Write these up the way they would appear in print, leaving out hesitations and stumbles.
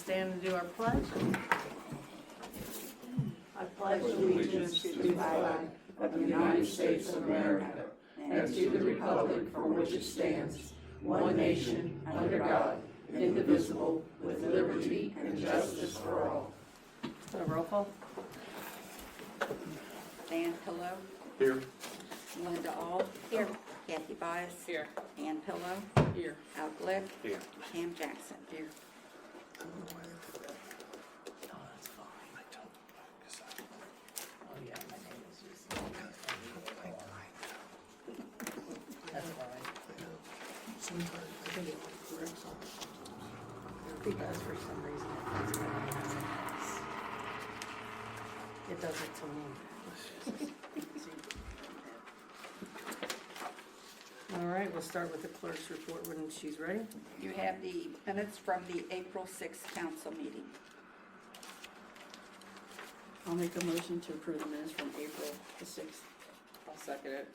stand and do our pledge. I pledge allegiance to the flag of the United States of America and to the republic for which it stands, one nation, under God, indivisible, with liberty and justice for all. Roll call. Dan Pillow, Here. Linda Auel. Here. Kathy Byess. Here. Ann Pillow. Here. Al Glick. Here. Pam Jackson. Here. No, that's fine. I don't, cause oh yeah, my name is just. That's fine. I think it corrects on. Because for some reason it's kind of, it does it to me. All right, we'll start with the clerk's report when she's ready. You have the minutes from the April 6th council meeting. I'll make a motion to approve the minutes from April the 6th. I'll second it.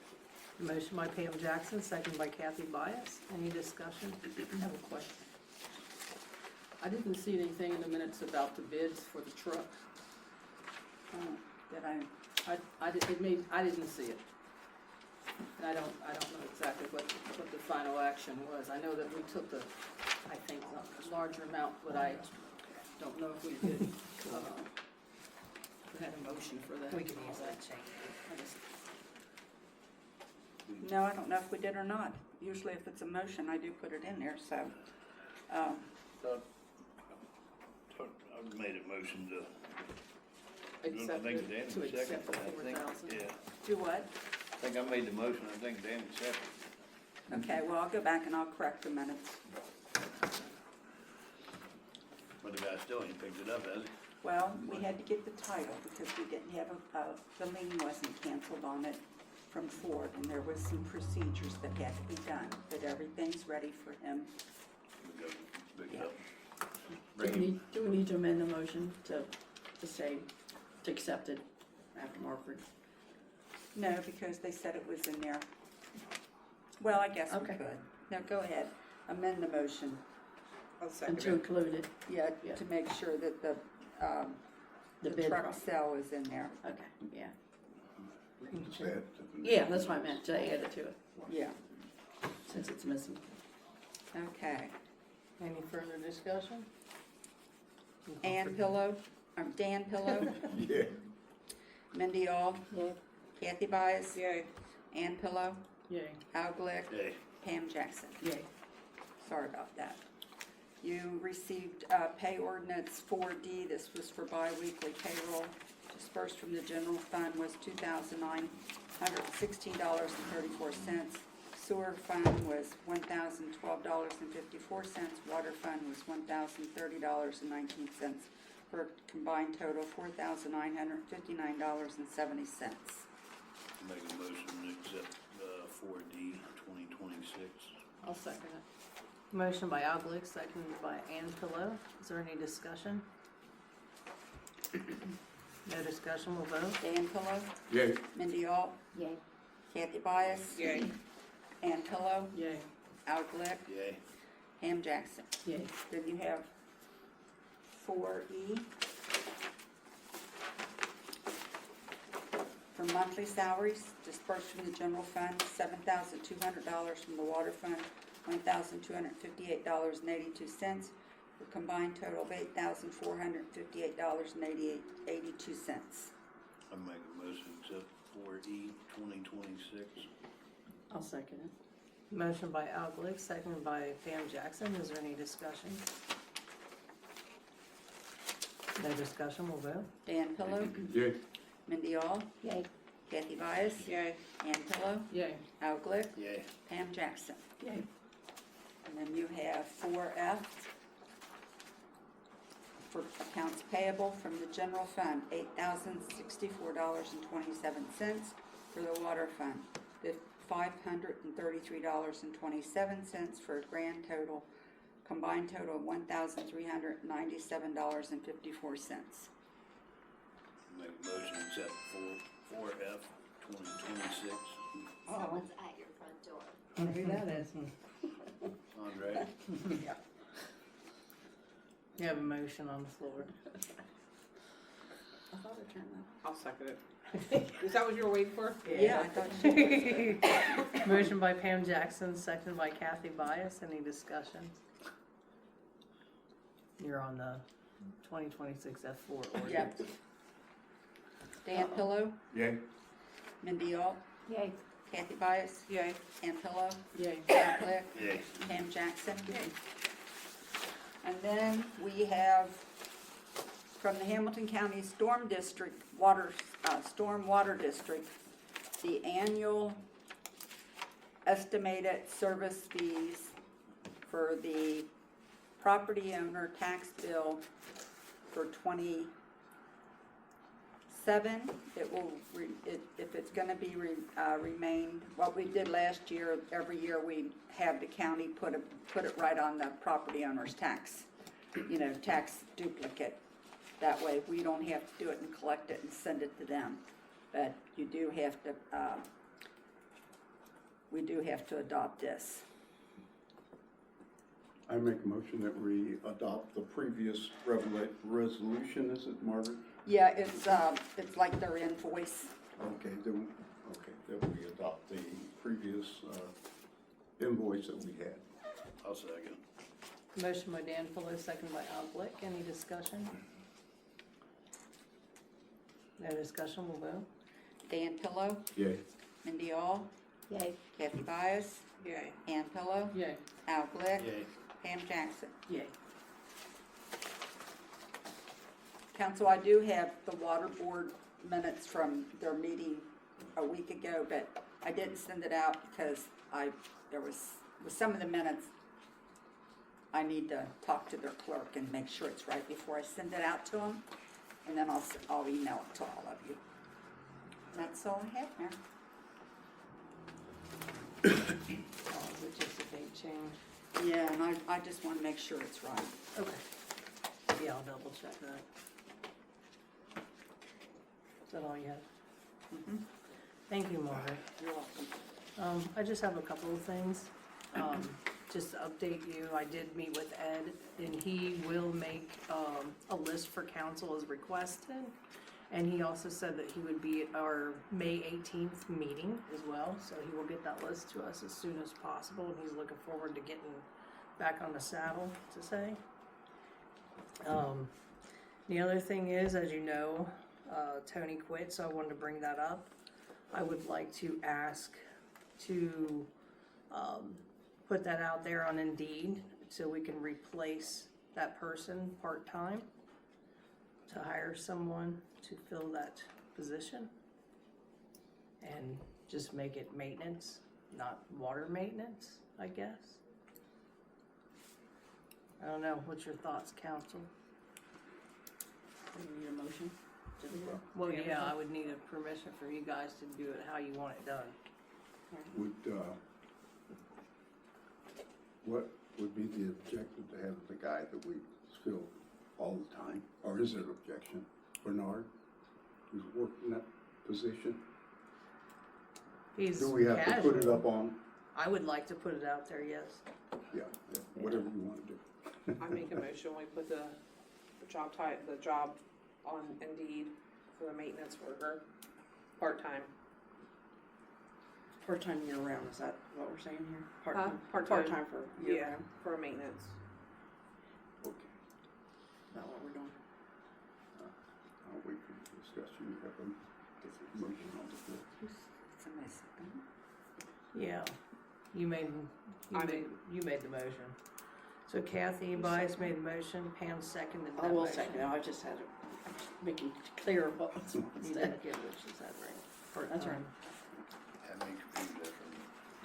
Motion by Pam Jackson, second by Kathy Byess. Any discussion? I have a question. I didn't see anything in the minutes about the bids for the truck. That I, I didn't see it. And I don't know exactly what the final action was. I know that we took I think, a larger amount, but I don't know if we did. We had a motion for that. We can easily change it. no, I don't know if we did or not. Usually if it's a motion, I do put it in there, so. I made a motion to, I Accept think it, Dan to seconded accept the it, I think, 4,000. yeah. Do what? I think I made the motion, I think Dan seconded it. Okay, well, I'll go back and I'll correct the minutes. But the guy still ain't picked it up, has he? Well, we had to get the title because we didn't have the lien wasn't canceled on it from Ford, and there was some procedures that had to be done, but everything's ready for him. We go pick it up. Do we need to amend the motion to say, to accept it after Margret? No, because they said it was in there. Well, I guess we Okay. could. No, go ahead, amend the motion. I'll And second to it. include it? Yeah, Yeah. to make sure that the bid truck price. sale is in there. Okay, yeah. Just add to the- Yeah, that's what I meant, to add it to it, Yeah, since it's missing. okay. Any further discussion? Dan Pillow. Yeah. Mindy Auel. Yay. Kathy Byess. Yay. Ann Pillow. Yay. Al Glick. Hey, Pam Jackson. Yay. Sorry about that. You received pay ordinance 4D. This was for bi-weekly payroll. Dispersed from the general fund was $2,916.34. Sewer fund was $1,012.54. Water fund was $1,030.19. For a combined total of $4,959.70. make a motion to accept 4D 2026. I'll second it. Motion by Al Glick, seconded by Ann Pillow. Is there any discussion? No discussion, we'll vote. Dan Pillow. Yay. Mindy Auel. Yay. Kathy Byess. Yay. Ann Pillow. Yay. Al Glick. Yay. Pam Jackson. Yay. Then you have 4E. For monthly salaries, dispersed from the general fund, $7,200 from the water fund, $1,258.82, for a combined total of $8,458.82. I make a motion to accept 4E 2026. I'll second it. Motion by Al Glick, seconded by Pam Jackson. Is there any discussion? No discussion, we'll vote. Dan Pillow. Yay. Mindy Auel. Yay. Kathy Byess. Yay. Ann Pillow. Yay. Al Glick. Yay. Pam Jackson. Yay. And then you have 4F for accounts payable from the general fund, $8,064.27. For the water fund, $533.27, for a grand total, combined total of $1,397.54. Make a motion to accept 4F 2026. Someone's at your front door. Who that is? Andre? Yeah. You have a motion on the floor. I thought I turned that. I'll second it. Is that what you were waiting for? Yeah, I thought she was. Motion by Pam Jackson, seconded by Kathy Byess. Any discussion? You're on the 2026 F4 ordinance. Yep. Dan Pillow, Yay. Mindy Auel, Yay. Kathy Byess, Yay. Ann Pillow, Yay. Al Glick, Yay. Pam Jackson. And then we have from the Hamilton County Storm District Storm Water District, the annual estimated service fees for the property owner tax bill for 27. It will, if it's gonna be remained, what we did last year, every year we have the county put it right on the property owner's tax, tax duplicate. That way we don't have to do it and collect it and send it to them. But you do have to, we do have to adopt this. I make a motion that we adopt the previous resolution, is it, Margaret? Yeah, it's like their invoice. Okay, then we adopt the previous invoice that we had. I'll second. Motion by Dan Pillow, seconded by Al Glick. Any discussion? No discussion, we'll vote. Dan Pillow, Yay. Mindy Auel, Yay. Kathy Byess, Yay. Ann Pillow, Yay. Al Glick, Yay. Pam Jackson. Yay. Council, I do have the water board minutes from their meeting a week ago, but I didn't send it out because there was, with some of the minutes, I need to talk to their clerk and make sure it's right before I send it out to them. And then I'll email it to all of you. That's all I have, Mayor. Which is a big change. Yeah, and I just want to make sure it's right. Okay. Yeah, I'll double check that. Is that all you have? Mhm. Thank you, Margaret. You're welcome. I just have a couple of things. Just to update you, I did meet with Ed, and he will make a list for council as requested. And he also said that he would be at our May 18th meeting as well, so he will get that list to us as soon as possible, and he's looking forward to getting back on the saddle, to say. The other thing is, as you know, Tony quit, so I wanted to bring that up. I would like to ask to put that out there on Indeed so we can replace that person part-time, to hire someone to fill that position and just make it maintenance, not water maintenance, I guess. I don't know, what's your thoughts, council? You need a motion? Well, yeah, I would need a permission from you guys to do it how you want it done. What would be the objective to have the guy that we fill all the time? Or is there an objection? Bernard, who's working that position? He's Do we have to put it casual. up on? I would like to put it out there, yes. Yeah, whatever you want to do. I make a motion, we put the job on Indeed for the maintenance worker, part-time. Part-time year-round, is that what we're saying here? Huh? Part-time Part-time. for Yeah, year-round, for maintenance. Okay. is that what we're doing? I'll wait for the discussion. You have a motion on the floor. Somebody second. Yeah, you made the motion. So Kathy Byess made the motion, Pam seconded that I will motion. second it, I just had to make it clear what was You said. didn't get what she said, right? That's right. That makes me different.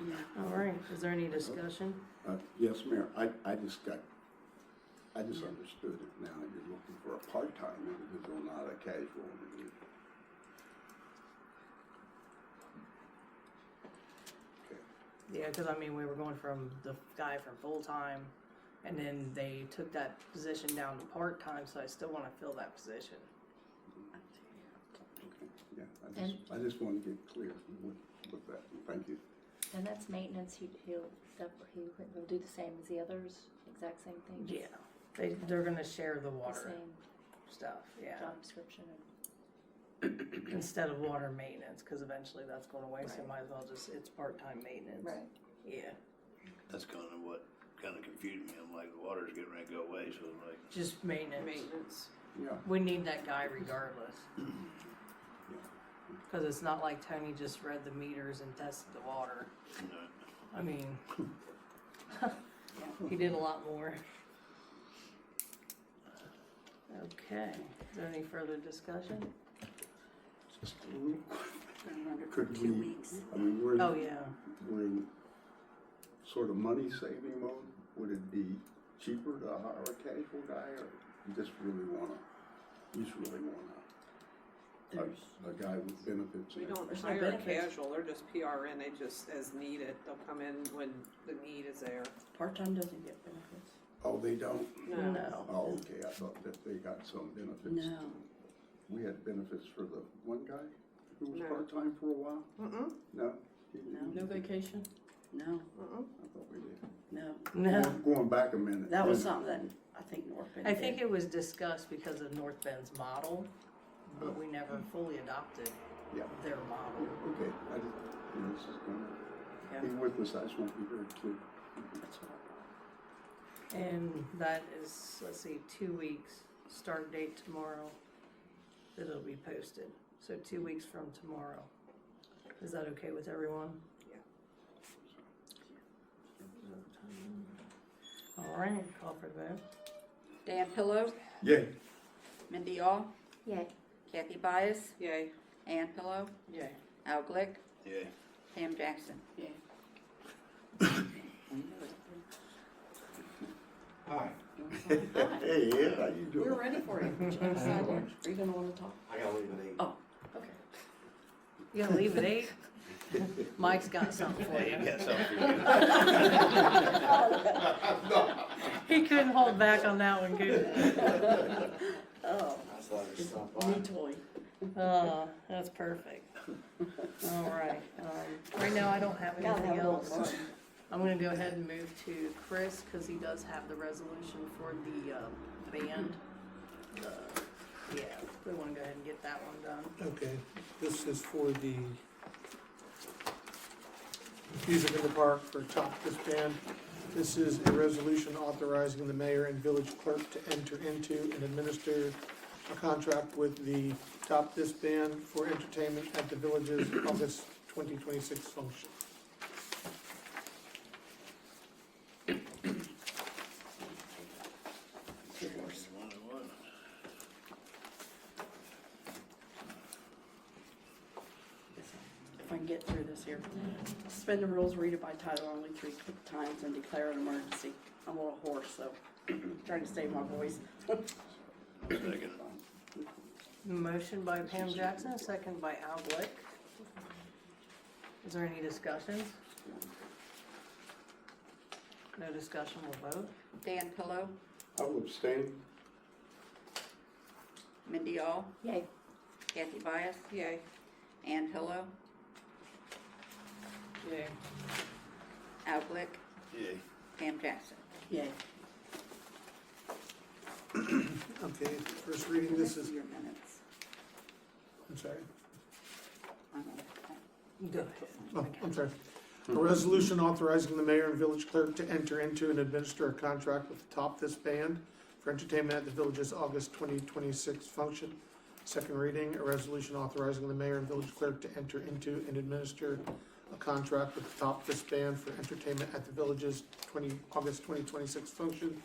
Yeah. All right, is there any discussion? Yes, Mayor, I just understood it now. You're looking for a part-time individual, not a casual individual. Okay. Yeah, because I mean, we were going from the guy from full-time, and then they took that position down to part-time, so I still want to fill that position. Okay, yeah, I just want to get clear with that. Thank you. And that's maintenance, he'll do the same as the others, exact same thing? Yeah, They're gonna share the The water same stuff, yeah, job description and. instead of water maintenance, cause eventually that's going away, so might as well just, it's part-time maintenance. Yeah, That's kinda what kinda confused me. I'm like, the water's getting ready to go away, so I'm like, just maintenance. Maintenance. Yeah. We need that guy regardless. Cause it's not like Tony just read the meters and tested the water. you know, I mean, he did a lot more. Okay, is there any further discussion? Just a little. Under Could 2 we- weeks. I mean, we're Oh, yeah. in sort of money saving mode. Would it be cheaper to hire a casual guy, or you just really wanna, a guy with benefits? We and don't There's no hire a benefits. casual, they're just PRN, they just as needed, they'll come in when the need is there. Part-time doesn't get benefits. Oh, they don't? No. Oh, okay, I thought that they got some benefits. No. We had benefits for the one guy who was No. part-time for a while? Mm-mm, No? He didn't? No vacation? No, mm-mm. I thought we did. no. No, Going back a minute. That was something that I think North Bend I did. think it was discussed because of North Bend's model, but we never fully adopted Yeah. their model. Okay, I just, this is gonna Yeah. be with us, I just want to be very clear. That's what And that is, let's see, 2 weeks, start date tomorrow, that it'll be posted. So 2 weeks from tomorrow. Is that okay with everyone? All right, call for the vote. Dan Pillow, Yeah. Mindy Auel, Yay. Kathy Byess, Yay. Ann Pillow, Yay. Al Glick, yeah. Pam Jackson. Yeah. Hi. You wanna sign? Hi. Hey, Ed, how you doing? We're ready for you. Would you like to sign one? Are you gonna wanna talk? I gotta leave at 8. Oh, okay. You gonna leave at 8? Mike's got something for Hey, you you. got something for you. He couldn't hold back on that one, could Oh, I thought I'd it's stop a by. new toy. Oh, that's perfect. All right, right now I don't have anything else. I'm gonna go ahead and move to Chris, cause he does have the resolution for the, band. Yeah, we wanna go ahead and get that one done. Okay, this is for the music in the park for Top This Band. This is a resolution authorizing the mayor and village clerk to enter into and administer a contract with the Top This Band for entertainment at the village's August 2026 function. If I can get through this here. Suspend the rules, read it by title only 3 quick times, and declare an emergency. I'm a little hoarse, so trying to save my voice. Second. Motion by Pam Jackson, second by Al Glick. Is there any discussion? No discussion, we'll vote. Dan Pillow, I will abstain. Mindy Auel, Yay. Kathy Byess, Yay. Ann Pillow, Yay. Al Glick, Yeah. Pam Jackson. Yay. Okay, first reading, this is, Your minutes. I'm sorry. Go ahead. Oh, I'm sorry. A resolution authorizing the mayor and village clerk to enter into and administer a contract with Top This Band for entertainment at the village's August 2026 function. Second reading, a resolution authorizing the mayor and village clerk to enter into and administer a contract with Top This Band for entertainment at the village's August 2026 function.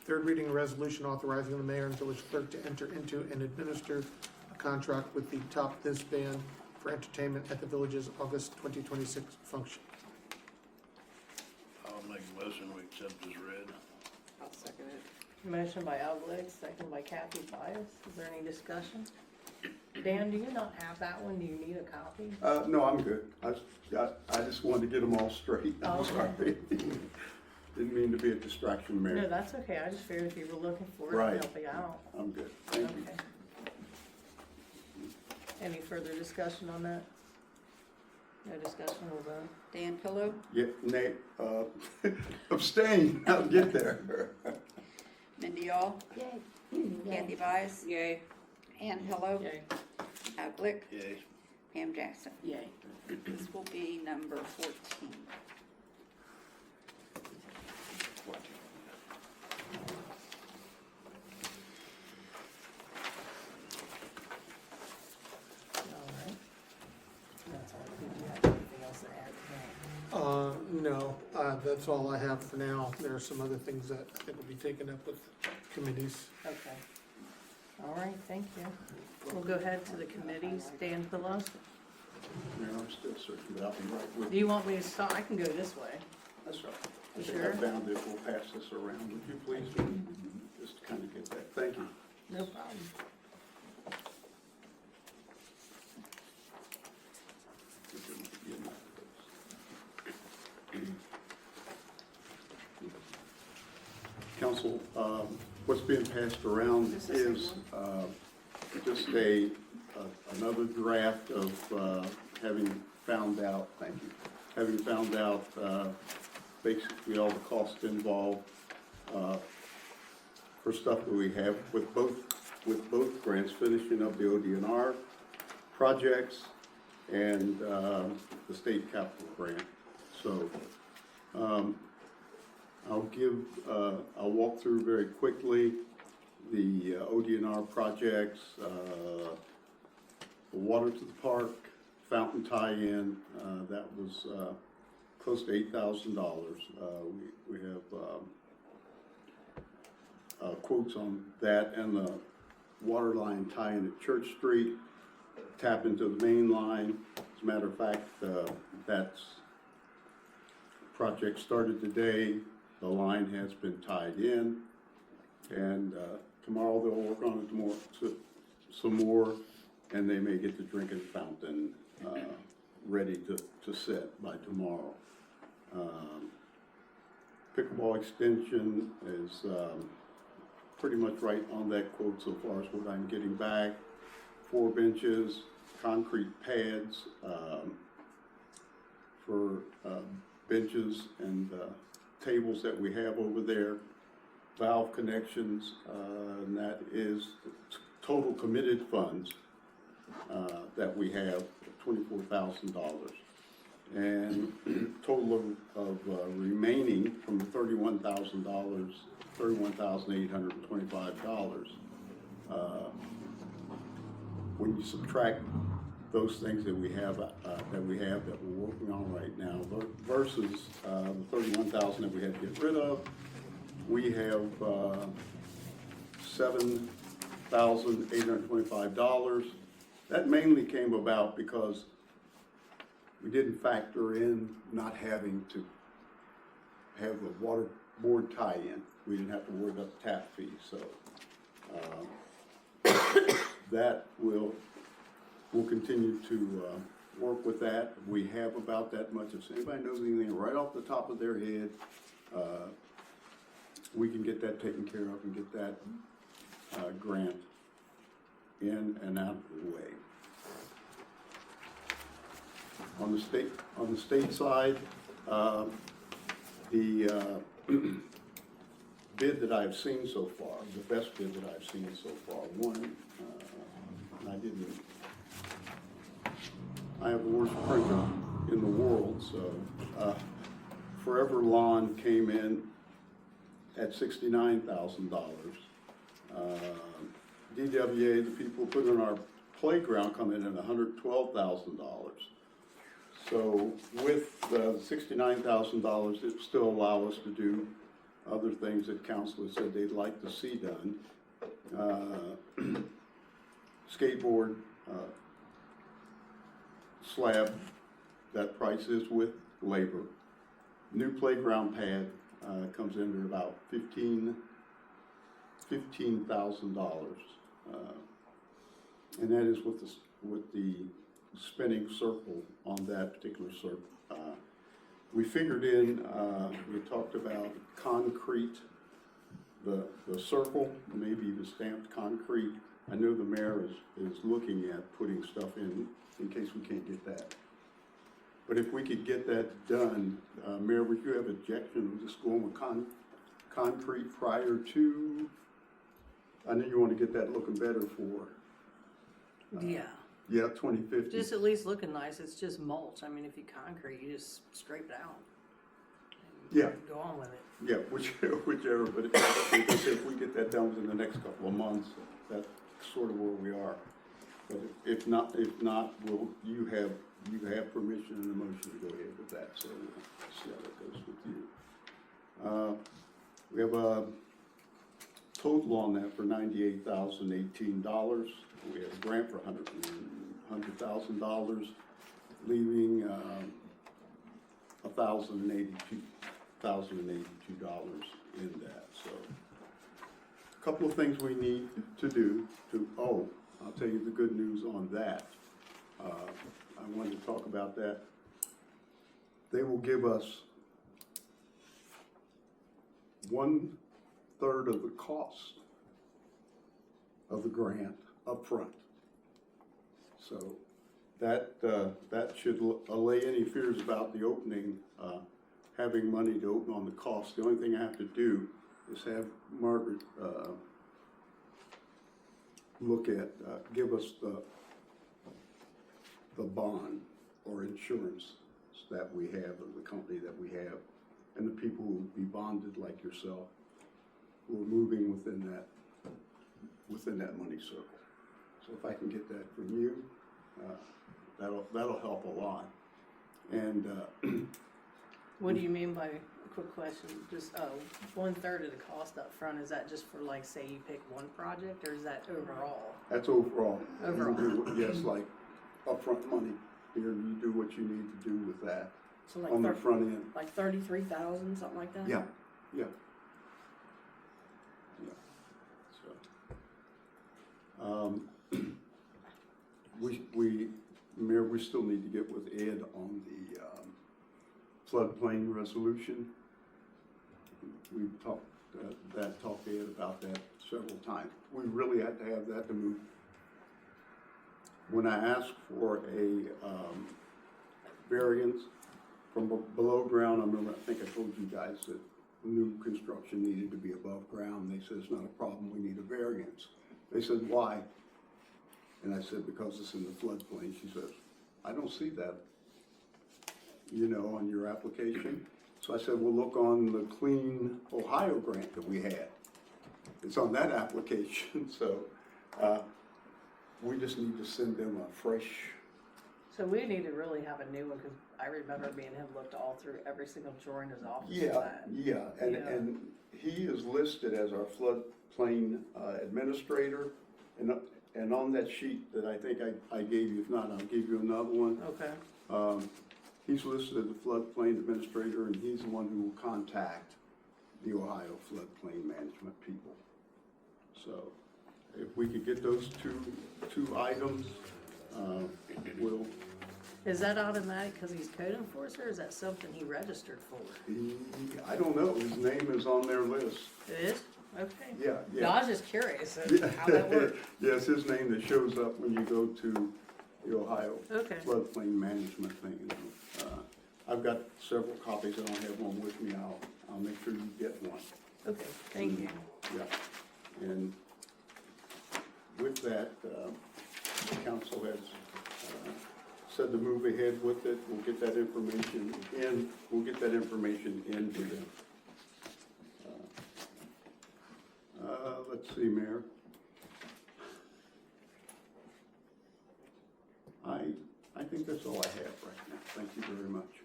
Third reading, a resolution authorizing the mayor and village clerk to enter into and administer a contract with the Top This Band for entertainment at the village's August 2026 function. I'll make a motion, we accept as read. I'll second it. Motion by Al Glick, second by Kathy Byess. Is there any discussion? Dan, do you not have that one? Do you need a copy? No, I'm good. I just wanted to get them all straight. Oh, I'm okay. sorry. Didn't mean to be a distraction, No, Mayor. that's okay. I just figured if you were looking for it, Right. I'd help you out. I'm good. Thank you. Okay. Any further discussion on that? No discussion, we'll vote. Dan Pillow, Yeah, Nate, abstain. I'll get there. Mindy Auel, Nixon-Byess, Yay. Ann Hillo, Yay. Glick, Yay. Pam Jackson. Yay. This will be number 14. All right. That's all. Did you have anything else to add to that? No, that's all I have for now. There are some other things that I think will be taken up with committees. Okay. All right, thank you. We'll go ahead to the committees. Dan Pillow, Mayor, I'm still searching, but I'll be right with do you. you want me to stop? I can go this way. That's right. I You think sure? I found it. We'll pass this around. Would you please, just to kind of get that? Thank you. No problem. Council, what's being passed around Is this is just another draft of having found out, thank you, having found out basically all the costs involved for stuff that we have with both grants, finishing up the ODNR projects and the state capital grant. So I'll walk through very quickly the ODNR projects, the water to the park, fountain tie-in, that was close to $8,000. We have quotes on that, and the water line tie-in at Church Street, tap into the main line. As a matter of fact, that's project started today. The line has been tied in, and tomorrow they'll work on it some more, and they may get the drinking fountain ready to set by tomorrow. Pickleball extension is pretty much right on that quote so far as what I'm getting back. 4 benches, concrete pads for benches and tables that we have over there, valve connections, and that is total committed funds that we have, $24,000. And total of remaining from the $31,000, $31,825. When you subtract those things that we have that we're working on right now versus the $31,000 that we had to get rid of, we have $7,825. That mainly came about because we didn't factor in not having to have the water board tie-in. We didn't have to worry about the tap fee, so that we'll continue to work with that. We have about that much. If anybody knows anything right off the top of their head, we can get that taken care of and get that grant in and out of the way. On the state side, the bid that I've seen so far, the best bid that I've seen so far, I have the worst printer in the world, so Forever Lawn came in at $69,000. DWA, the people who put in our playground, come in at $112,000. So with the $69,000, it still allow us to do other things that council has said they'd like to see done. Skateboard slab, that price is with labor. New playground pad comes in at about $15,000, and that is with the spinning circle on that particular circle. We figured in, we talked about concrete, the circle, maybe even stamped concrete. I know the mayor is looking at putting stuff in case we can't get that. But if we could get that done, Mayor, would you have objection to just going with concrete prior to, I know you want to get that looking better for, Yeah, 2050. just at least looking nice, it's just mulch, I mean, if you concrete, you just scrape it out. and Yeah. Go on with it. Yeah, whichever, but if we get that done within the next couple of months, that's sort of where we are. But if not, you have permission and the motion to go ahead with that, so we'll see how that goes with you. We have a total on that for $98,018. We have a grant for $100,000, leaving $1,082 in that. So a couple of things we need to do I'll tell you the good news on that. I wanted to talk about that. They will give us 1/3 of the cost of the grant up front. So that should allay any fears about the opening, having money to open on the cost. The only thing I have to do is have Margret give us the bond or insurance that we have, of the company that we have, and the people who will be bonded like yourself, who are moving within that money circle. So if I can get that from you, that'll help a lot. And What do you mean by, quick question, just, 1/3 of the cost up front, is that just for, like, say you pick one project, or is that overall? that's overall. Overall. Yes, like upfront money. Here, you do what you need to do with that So on the like front end. 33,000, something like that? Yeah. So, Mayor, we still need to get with Ed on the floodplain resolution. We've talked to Ed about that several times. We really had to have that to move. When I asked for a variance from below ground, I think I told you guys that new construction needed to be above ground. They said it's not a problem, we need a variance. They said, why? And I said, because it's in the floodplain. She says, I don't see that, on your application. So I said, well, look on the Clean Ohio grant that we had. It's on that application, so we just need to send them a fresh. So we need to really have a new one, because I remember me and him looked all through every single drawer in his office for that. And he is listed as our floodplain administrator, and on that sheet that I think I gave you, if not, I'll give you another one. Okay. He's listed as the floodplain administrator, and he's the one who will contact the Ohio floodplain management people. So if we could get those two items, we'll. Is that automatic because he's code enforcer, or is that something he registered for? I don't know, his name is on their list. It is? Okay. Yeah. No, I was just curious how that works. Yes, his name that shows up when you go to the Ohio Okay. floodplain management thing. I've got several copies, I don't have one with me, I'll make sure you get one. Okay, thank you. Yeah, and with that, the council has said to move ahead with it. We'll get that information into them. Let's see, Mayor. I think that's all I have right now. Thank you very much.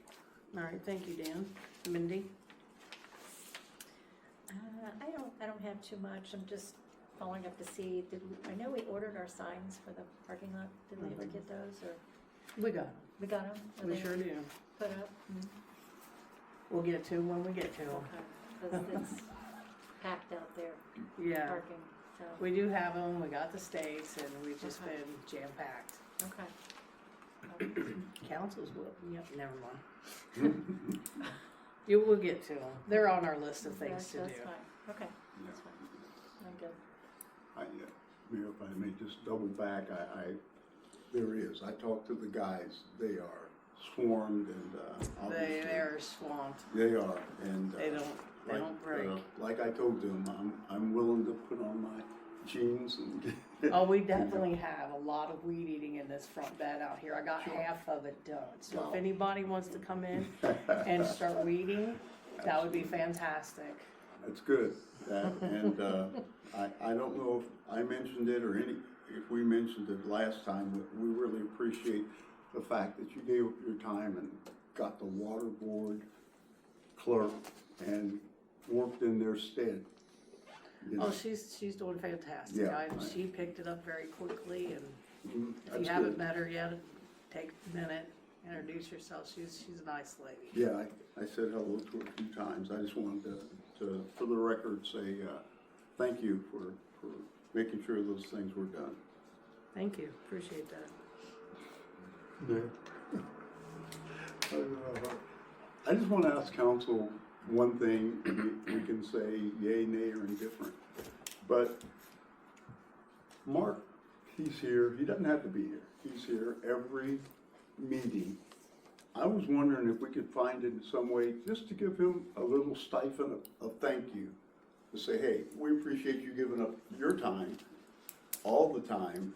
All right, thank you, Dan. Mindy? I don't have too much. I'm just following up to see, I know we ordered our signs for the parking lot. Did we ever get those, or We got we got them? them. We sure do. Put up? We'll get to them when we get to them. Okay, 'cause it's packed out there, Yeah, parking, so, we do have them. We got the stakes, and we've just Okay. been jam-packed. okay. Council's will, yep, never mind. We'll get to them. They're on our list of things to do. That's fine, okay, that's fine. I'm good. Mayor, if I may just double back, there is. I talked to the guys. They are swarmed and They obviously. are swamped. They are, and. They don't, They don't break. Like I told them, I'm willing to put on my jeans and. Oh, we definitely have a lot of weed eating in this front bed out here. I got half of it done. So if Wow. anybody wants to come in and start weeding, that would be fantastic. That's good. And I don't know if I mentioned it or if we mentioned it last time, but we really appreciate the fact that you gave up your time and got the water board clerk and worked in their stead. You know? Oh, she's doing fantastic. Yeah, right. She picked it up very quickly, and Mhm, if that's you haven't good. met her yet, take a minute, introduce yourself. She's a nice lady. Yeah, I said hello to her a few times. I just wanted to for the record, say thank you for making sure those things were done. Thank you, appreciate that. I just want to ask council one thing. We can say yay, nay, or indifferent. But Mark, he's here. He doesn't have to be here. He's here every meeting. I was wondering if we could find it in some way just to give him a little stipend of thank you. To say, hey, we appreciate you giving up your time all the time.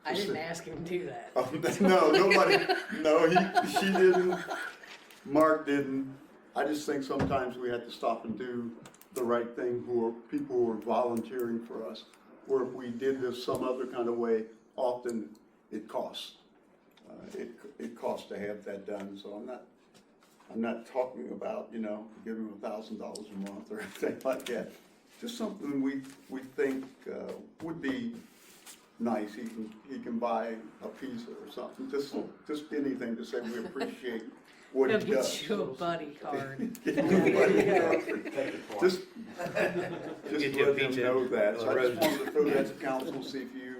I didn't ask him to do that. No, nobody, no, she didn't, Mark didn't. I just think sometimes we have to stop and do the right thing people who are volunteering for us. Or if we did this some other kind of way, often it costs. It costs to have that done, so I'm not talking about, giving him $1,000 a month or anything like that. Just something we think would be nice. He can buy a pizza or something. Just anything to say we appreciate what he He'll does. get you a buddy card. Just Get you a let him pizza. know that. So I Rose. just wanted to throw that to council, see if you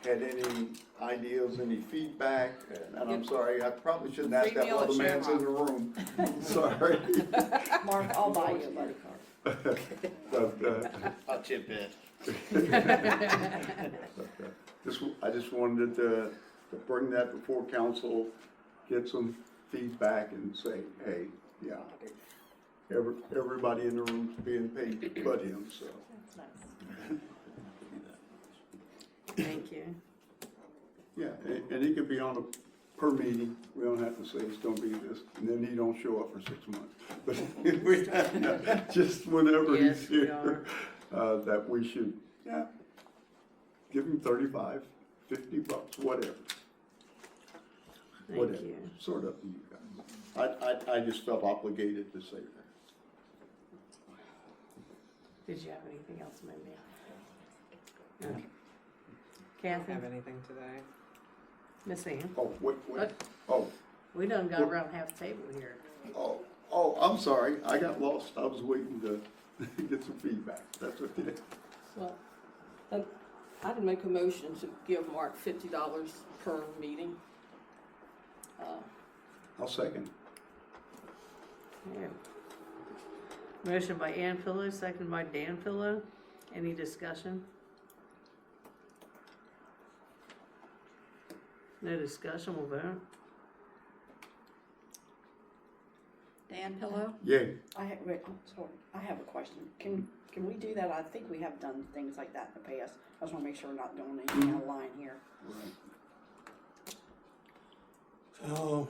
had any ideas, any feedback. And I'm sorry, I probably shouldn't ask Free that meal while the at man's in the room. Sorry. Mark, I'll buy you a buddy card. But, I'll chip in. I just wanted to bring that before council, get some feedback and say, hey, yeah, everybody in the room's being paid but him, so. That's nice. Thank you. Yeah, and he could be on a per meeting. We don't have to say it's gonna be this, and then he don't show up for 6 months. But we, just whenever Yes, he's we here, that we should, give him $35, $50, whatever. Thank Whatever. you. Sort of you guys. I just felt obligated to say that. Did you have anything else, Mindy? No. I don't Kathy, have anything today. Miss Ann, Oh, wait, What? oh, we done got around half the table here. oh, I'm sorry. I got lost. I was waiting to get some feedback. That's okay. Well, I'd make a motion to give Mark $50 per meeting. I'll second. Yeah. Motion by Ann Pillow, second by Dan Pillow. Any discussion? No discussion, we'll vote. Dan Pillow? Yay. Wait, I'm sorry, I have a question. Can we do that? I think we have done things like that in the past. I just wanna make sure we're not doing anything out of line here. So,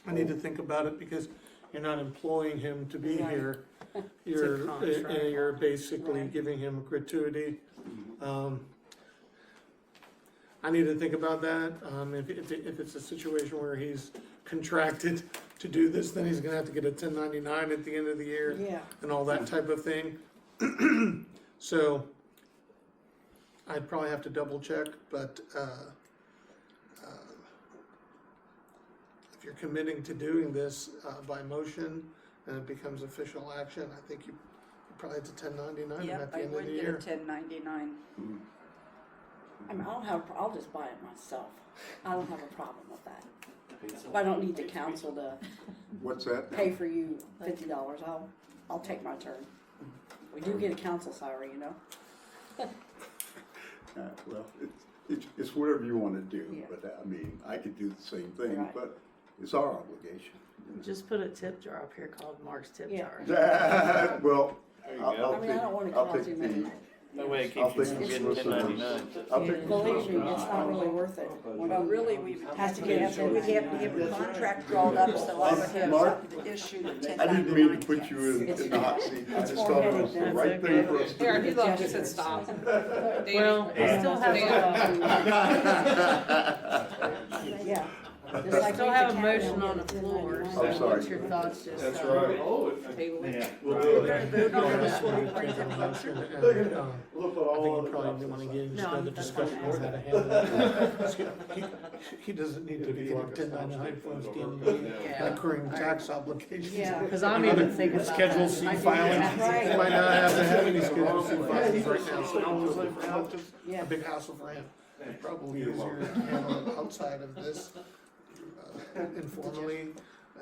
I need to think about it because you're not employing him to be Right. here. a You're, contract. and you're basically Right. giving him a gratuity. I need to think about that. If it's a situation where he's contracted to do this, then he's gonna have to get a 1099 at the end of the year Yeah. and all that type of thing. So, I'd probably have to double check, but, if you're committing to doing this, by motion and it becomes official action, I think you probably have to 1099 him Yep, at the I end of would the get a year. 1099. I mean, I'll just buy it myself. I don't have a problem with that. I don't need the council to What's that? pay for you $50. I'll take my turn. We do get a council salary, you know? Well, it's whatever you want to do, Yeah. but I mean, I could do the same thing, Right. but it's our obligation. Just put a tip jar up here called Mark's Tip Yeah. Jar. Well, There you I'll go. I mean, I don't wanna I'll cause take you many. the, That way it I'll keeps you take from the getting solicitor's. 1099. I'll take the Believe me, solicitor's. it's not really worth it. Well, really, we would have to get, Yeah. we'd have to have a contract drawn up, so I would have Mark, something to issue the 1099. I didn't mean to put you in the hot seat. I just thought it was the right thing for us to Here, do. he loved it, said stop. Well, I still have Yeah. I Just like still we have a can motion have on the it. floor, I'm so sorry. what's your thoughts, just, That's uh, right. Table it. We'll do it. Vote on this when he brings it closer. I think you probably want to get into No, the that's discussion fine. on how to handle it. He doesn't need to be getting 1099 forms, getting Yeah. accruing tax obligations. yeah, cause I'm even thinking about that. Schedule C I do filings. that. He might not have to have any Schedule C filings right now, so it's just Yeah. a big hassle for him. It's probably easier to handle it outside of this, informally,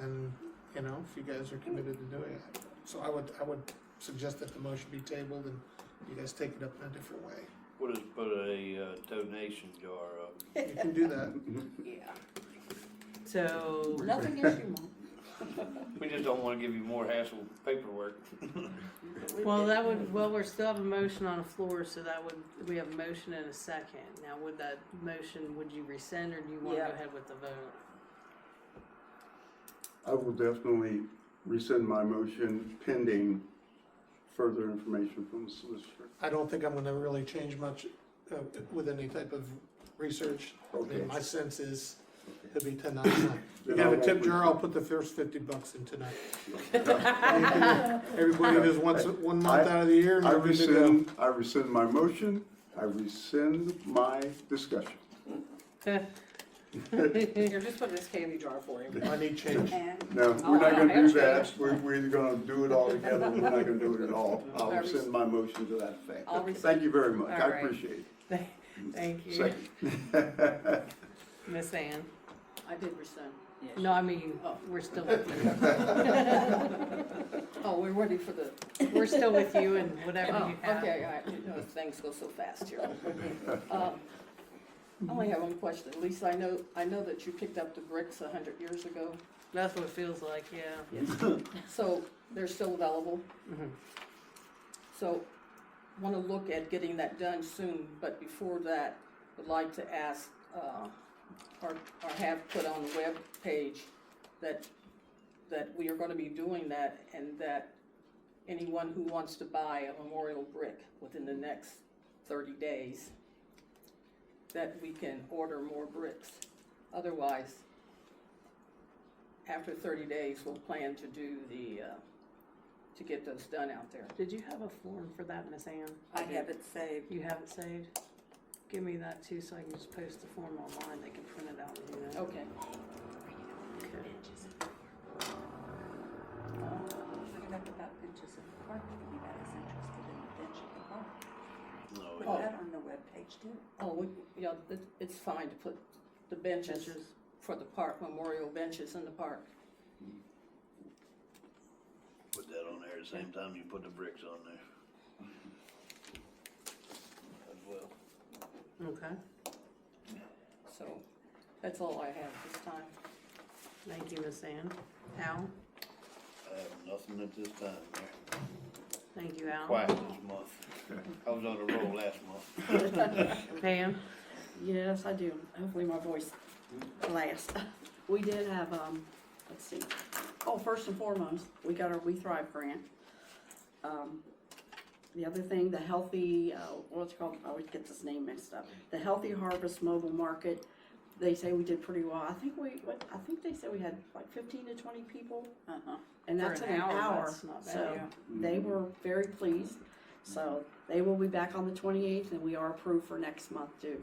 and, you know, if you guys are committed to doing it. So I would suggest that the motion be tabled and you guys take it up in a different way. We'll just put a donation jar up. You can do that. Yeah. So, Nothing against you, Mom. We just don't wanna give you more hassle with paperwork. well, that would, well, we're still have a motion on the floor, so that would, we have a motion and a second. Now, would that motion, would you rescind, or do you wanna Yeah. go ahead with the vote? I will definitely rescind my motion pending further information from the solicitor. I don't think I'm gonna really change much with any type of research. I Okay. mean, my sense is it'll be 1099. You Then I have a won't tip jar, rescind. I'll put the first $50 in tonight. Everybody just wants it 1 month out of the year and I we're good to go. rescind my motion, I rescind my discussion. Here, just put this candy jar for him. I need change. And No, Oh, we're not I gonna do have that, changed. we're either gonna do it all together, we're not gonna do it at all. I'll I rescind my motion to that effect. I'll rescind. Thank you very much, All I right. appreciate it. Thank you. Second. Miss Ann? I did rescind. No, I mean, Oh. we're still with you. Oh, we're ready for the, We're still with you and whatever oh, you have. okay, all right, you know, things go so fast here. I only have one question. Lisa, I know that you picked up the bricks 100 years ago, That's what it feels like, yeah. so they're still available. Mhm. So, want to look at getting that done soon, but before that, would like to ask, or have put on the web page that we are going to be doing that, and that anyone who wants to buy a memorial brick within the next 30 days, that we can order more bricks. Otherwise, after 30 days, we'll plan to do to get those done out there. Did you have a form for that, Miss Ann? I have it saved. You have it saved? Give me that too, so I can just post the form online, they can print it out and do that. Okay. Okay. Talking about benches in the park, if anybody's interested in a bench in the park. No, Put Oh. that on the webpage too. Oh, yeah, it's fine to put the benches for the park, memorial benches in the park. put that on there at the same time you put the bricks on there. As well. Okay, So, that's all I have this time. thank you, Miss Ann. Al? I have nothing at this time, Mayor. Thank you, Al. Quiet this month. I was on the roll last month. Pam? Yes, I do. Hopefully my voice lasts. We did have, let's see. Oh, first and foremost, we got our We Thrive grant. The other thing, the healthy, what's it called? I always get this name mixed up. The Healthy Harvest Mobile Market. They say we did pretty well. I think they said we had like 15 to 20 people. And that's For in an hour. That's not bad. So they were very pleased. So they will be back on the 28th, and we are approved for next month too.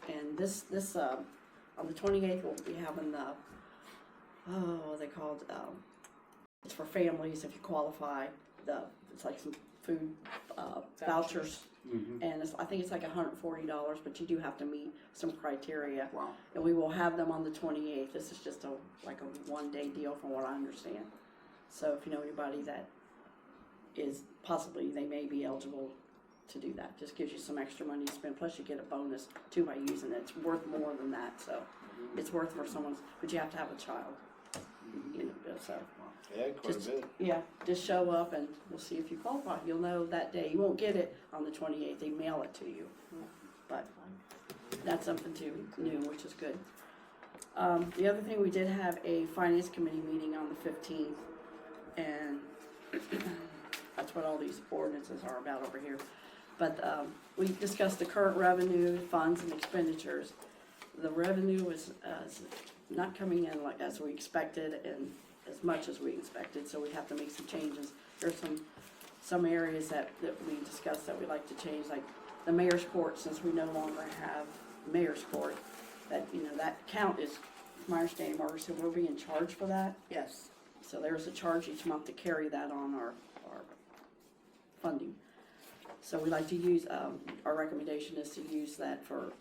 And this on the 28th, we'll be having the, what are they called? It's for families if you qualify. It's like some food vouchers. And I think it's like $140, but you do have to meet some criteria. Wow. And we will have them on the 28th. This is just like a one-day deal from what I understand. So if you know anybody that is possibly, they may be eligible to do that. Just gives you some extra money to spend, plus you get a bonus too by using it. It's worth more than that, so it's worth for someone's, but you have to have a child. you know, so. Yeah, quite a Just- bit. Yeah, just show up and we'll see if you qualify. You'll know that day. You won't get it on the 28th. They mail it to you. But that's something new, which is good. The other thing, we did have a finance committee meeting on the 15th, and that's what all these ordinances are about over here. But we discussed the current revenue, funds, and expenditures. The revenue was not coming in like as we expected and as much as we expected, so we have to make some changes. There's some areas that we discussed that we'd like to change, like the mayor's court, since we no longer have mayor's court. That, you know, that count is, my understanding, Margaret, so we're being charged for that. Yes. So there's a charge each month to carry that on our funding. So we like to use, our recommendation is to use that for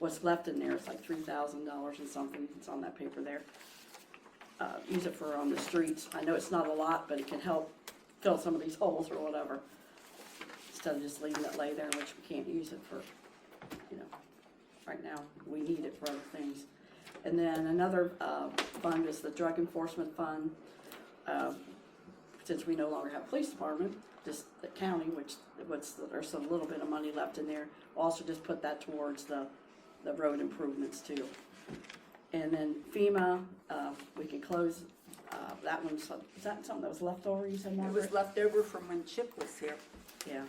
what's left in there. It's like $3,000 and something. It's on that paper there. Use it for on the streets. I know it's not a lot, but it can help fill some of these holes or whatever. Instead of just leaving it lay there, which we can't use it for, you know, right now. We need it for other things. And then another fund is the drug enforcement fund. Since we no longer have a police department, just the county, there's a little bit of money left in there. We'll also just put that towards the road improvements too. And then FEMA, we can close, that one's, is that something that was left over, you said, It Margaret? was left over from when Chip was here. Yeah,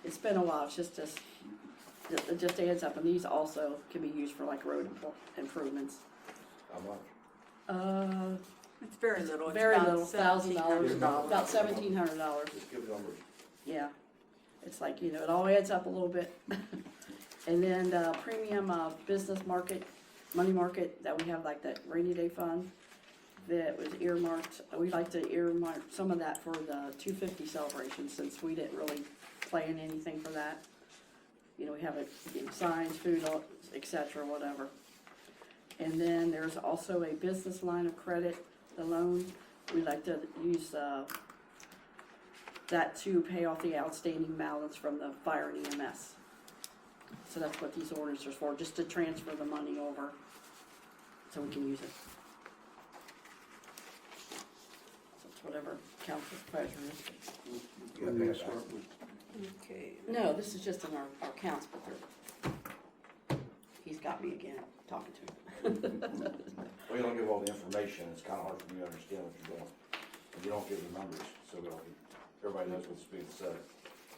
it's been a while, it's just, it just adds up, and these also can be used for like road improvements. How much? It's very little. It's Very about little, $1,000, $1,700. about $1,700. Just give numbers. Yeah, it's like, you know, it all adds up a little bit. And then the premium business market, money market, that we have like that rainy day fund that was earmarked. We'd like to earmark some of that for the 250 celebration, since we didn't really plan anything for that. You know, we have it, you know, signs, food, et cetera, whatever. And then there's also a business line of credit, the loan. We'd like to use that to pay off the outstanding balance from the fire and EMS. So that's what these orders are for, just to transfer the money over so we can use it. So it's whatever council's pleasure is. When do you start with? Okay. No, this is just in our accounts, but he's got me again, talking to him. Well, you don't give all the information, it's kinda hard for me to understand what you're doing. If you don't give the numbers, so everybody knows what's being said,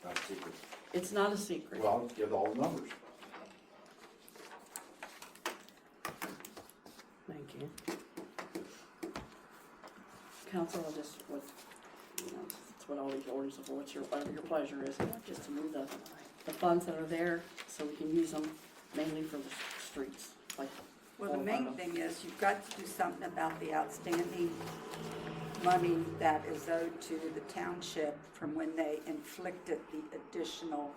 not a secret. It's not a secret. Well, give all the numbers. Thank you. Council, I'll just, you know, that's what all these orders are for, whatever your pleasure is, just to move the funds that are there so we can use them mainly for the streets, like. Well, the main thing is you've got to do something about the outstanding money that is owed to the township from when they inflicted the additional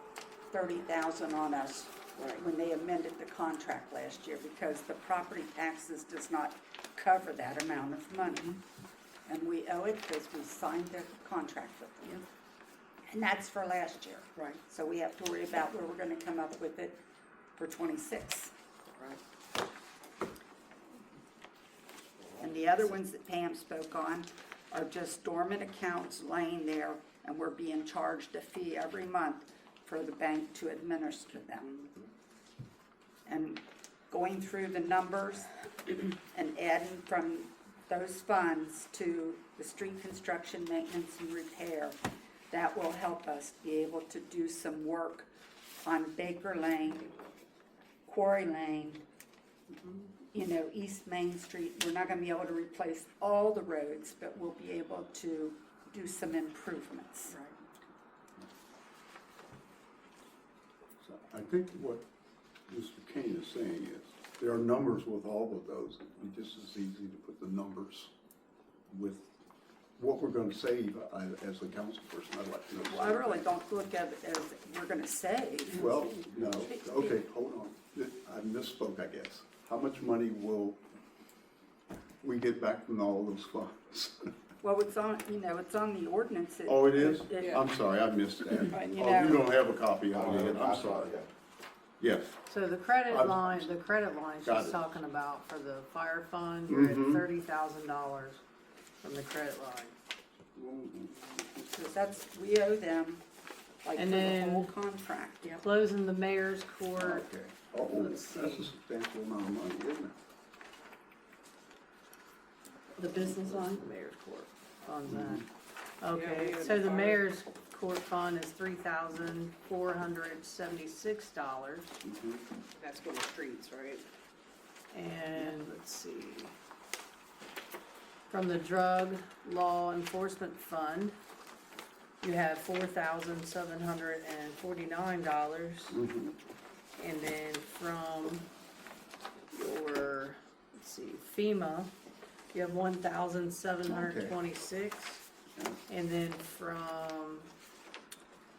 $30,000 on us. Right. When they amended the contract last year, because the property taxes does not cover that amount of money. And we owe it because we signed the contract with them. And that's for last year. Right. So we have to worry about where we're gonna come up with it for '26. Right. And the other ones that Pam spoke on are just dormant accounts laying there, and we're being charged a fee every month for the bank to administer them. And going through the numbers and adding from those funds to the street construction, maintenance, and repair, that will help us be able to do some work on Baker Lane, Quarry Lane, you know, East Main Street. We're not gonna be able to replace all the roads, but we'll be able to do some improvements. Right. So I think what Mr. Kane is saying is, there are numbers with all of those. It'd be just as easy to put the numbers with what we're gonna save. As a council person, I'd like to know. Well, I really don't look at it as we're gonna save. Well, no, okay, hold on. I misspoke, I guess. How much money will we get back from all those funds? Well, it's on, you know, it's on the ordinance. Oh, it is? It- I'm sorry, I missed that. But, you Oh, know- you don't have a copy of it, I'm sorry. Yes, So the credit I'm- line Got she's it. talking about for the fire fund, you're at Mhm. $30,000. from the credit line. Because we owe them, like, for And the then- whole contract. Yep. Closing the mayor's court, Okay. Oh, Let's that's see. a substantial amount of money, isn't it? The business line? mayor's court funds that. Yeah, Okay, we so had the five. mayor's court fund is $3,476. Mhm. That's for the streets, right? And let's see. From the drug law enforcement fund, you have $4,749. Mhm. And then from your, let's see, FEMA, you have 1,726. Okay. And then from,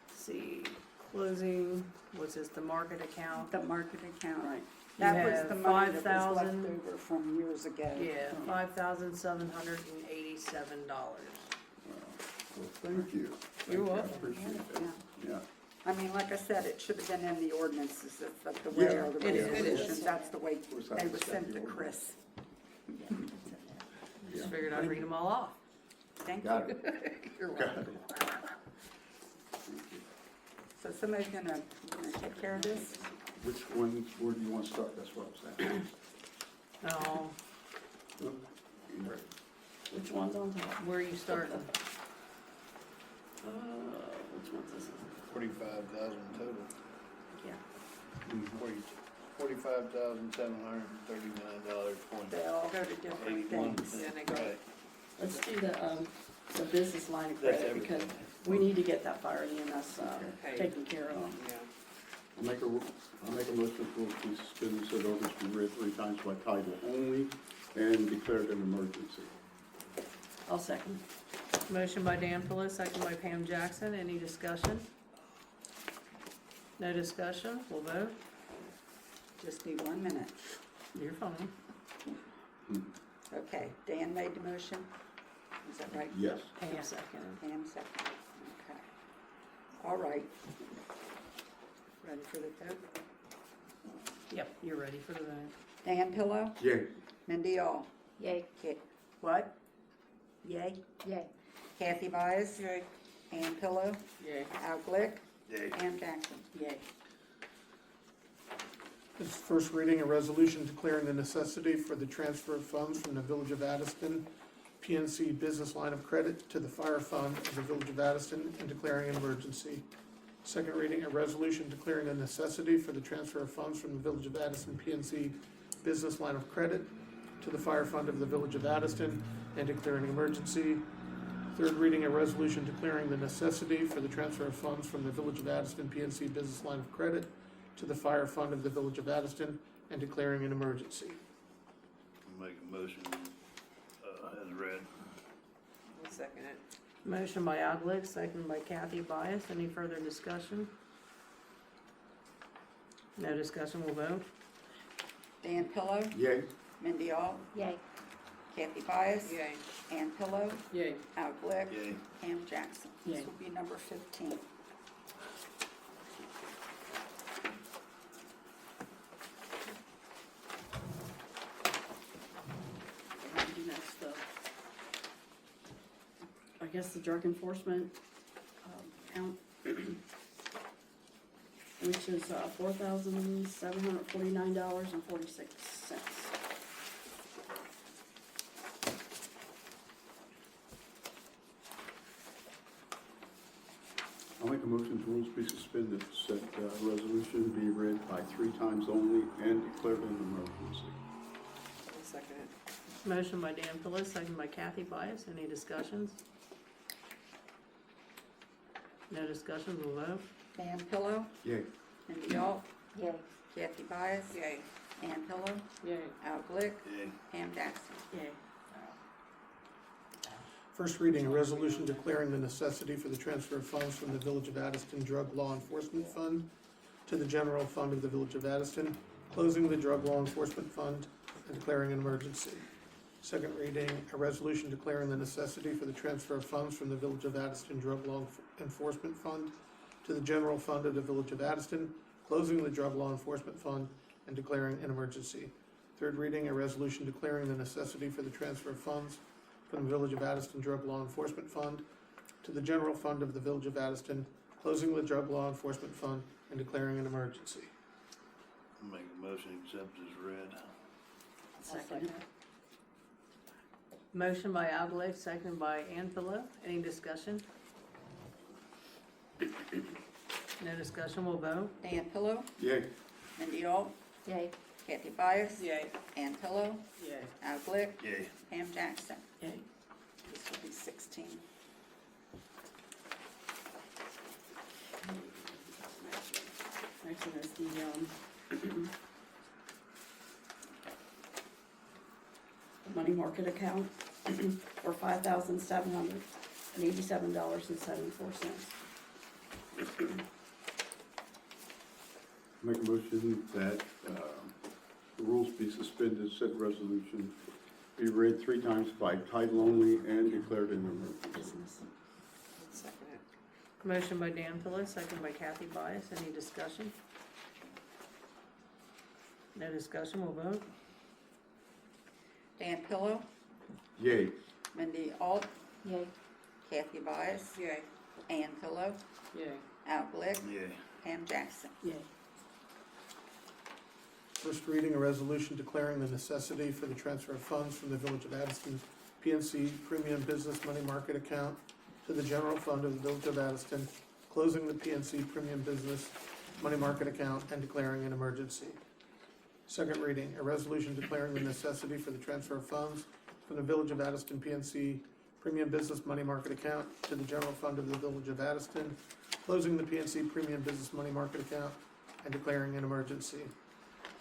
let's see, closing, what's this, the market account? The market account. Right. That You was have the money that was 5,000 left over from years ago. Yeah, $5,787. Well, thank you. You're Thank you. I welcome. appreciate that. Yeah. I mean, like I said, it should have been in the ordinances, it's like the way, Yeah, or the it is. resolutions, that's the way Was that they were the sent to second Chris. Just figured I'd read them all off. Thank Got you. it. You're Got welcome. it. So somebody's gonna take care of this? Which one, where do you want to start? That's what I'm saying. Oh, Which one's on top? where are you starting? Which one's this one? 45,000 total. Yeah. 45,739.20. They all go to different 81 things. Yeah, they go. Right. Let's do the business line of That's credit, because everything. we need to get that fire EMS, Okay. taken care of. Yeah. I'll make a motion to please suspend the said ordinance be read 3 times by title only and declare it an emergency. I'll second. Motion by Dan Pilla, second by Pam Jackson. Any discussion? No discussion? We'll vote. Just need 1 minute. You're fine. Okay, Dan made the motion, is that right? Yes. Pam second. Pam seconded, okay. All right. Ready for the vote? Yep, you're ready for the vote. Dan Pillow, Yay. Mindy Auel. Yay, What? Yay? yay. Kathy Byess, Okay. Ann Pillow, Yay. Al Glick, Yay. Pam Jackson. Yay. This is first reading, a resolution declaring the necessity for the transfer of funds from the Village of Addyston PNC Business Line of Credit to the Fire Fund of the Village of Addyston and declaring an emergency. Second reading, a resolution declaring the necessity for the transfer of funds from the Village of Addyston PNC Business Line of Credit to the Fire Fund of the Village of Addyston and declaring an emergency. Third reading, a resolution declaring the necessity for the transfer of funds from the Village of Addyston PNC Business Line of Credit to the Fire Fund of the Village of Addyston and declaring an emergency. Make a motion, as read. I'll second it. Motion by Al Glick, second by Kathy Byess. Any further discussion? No discussion, we'll vote. Dan Pillow, Yay. Mindy Auel, Yay. Kathy Byess, Yay. Ann Pillow, Yay. Al Glick, Yay. Pam Jackson. Yay. This will be number 15. What do you do next, I guess the drug enforcement, count, which is, $4,749.46. I'll make a motion to rules be suspended, said resolution be read by 3 times only and declared an emergency. I'll second it. Motion by Dan Pilla, second by Kathy Byess. Any discussions? No discussion, we'll vote. Dan Pillow, Yay. Mindy Auel, Yay. Kathy Byess, Yay. Ann Pillow, Yay. Al Glick, Yay. Pam Jackson. Yay. First reading, a resolution declaring the necessity for the transfer of funds from the Village of Addyston Drug Law Enforcement Fund to the General Fund of the Village of Addyston, closing the Drug Law Enforcement Fund and declaring an emergency. Second reading, a resolution declaring the necessity for the transfer of funds from the Village of Addyston Drug Law Enforcement Fund to the General Fund of the Village of Addyston, closing the Drug Law Enforcement Fund and declaring an emergency. Third reading, a resolution declaring the necessity for the transfer of funds from the Village of Addyston Drug Law Enforcement Fund to the general fund of the Village of Addyston, closing the drug law enforcement fund and declaring an emergency. Make a motion to accept as read. Second. Motion by Glick, second by Auel. Any discussion? No discussion, we'll vote. Dan Pillow, Yay. Mindy Auel, Yay. Kathy Byess, Yay. Ann Pillow, Yay. Al Glick, Yay. Pam Jackson. Yay. This will be 16. Next one is the money market account for $5,787.74. Make a motion that the rules be suspended, said resolution be read 3 times by title only and declared an emergency. Business. Second it. Motion by Auel, second by Kathy Byess. Any discussion? No discussion, we'll vote. Dan Pillow, Yay. Mindy Auel, Yay. Kathy Byess, Yay. Ann Pillow, Yay. Al Glick, Yay. Pam Jackson. Yay. First reading, a resolution declaring the necessity for the transfer of funds from the Village of Addyston PNC Premium Business Money Market Account to the general fund of the Village of Addyston, closing the PNC Premium Business Money Market Account and declaring an emergency. Second reading, a resolution declaring the necessity for the transfer of funds from the Village of Addyston PNC Premium Business Money Market Account to the general fund of the Village of Addyston, closing the PNC Premium Business Money Market Account and declaring an emergency.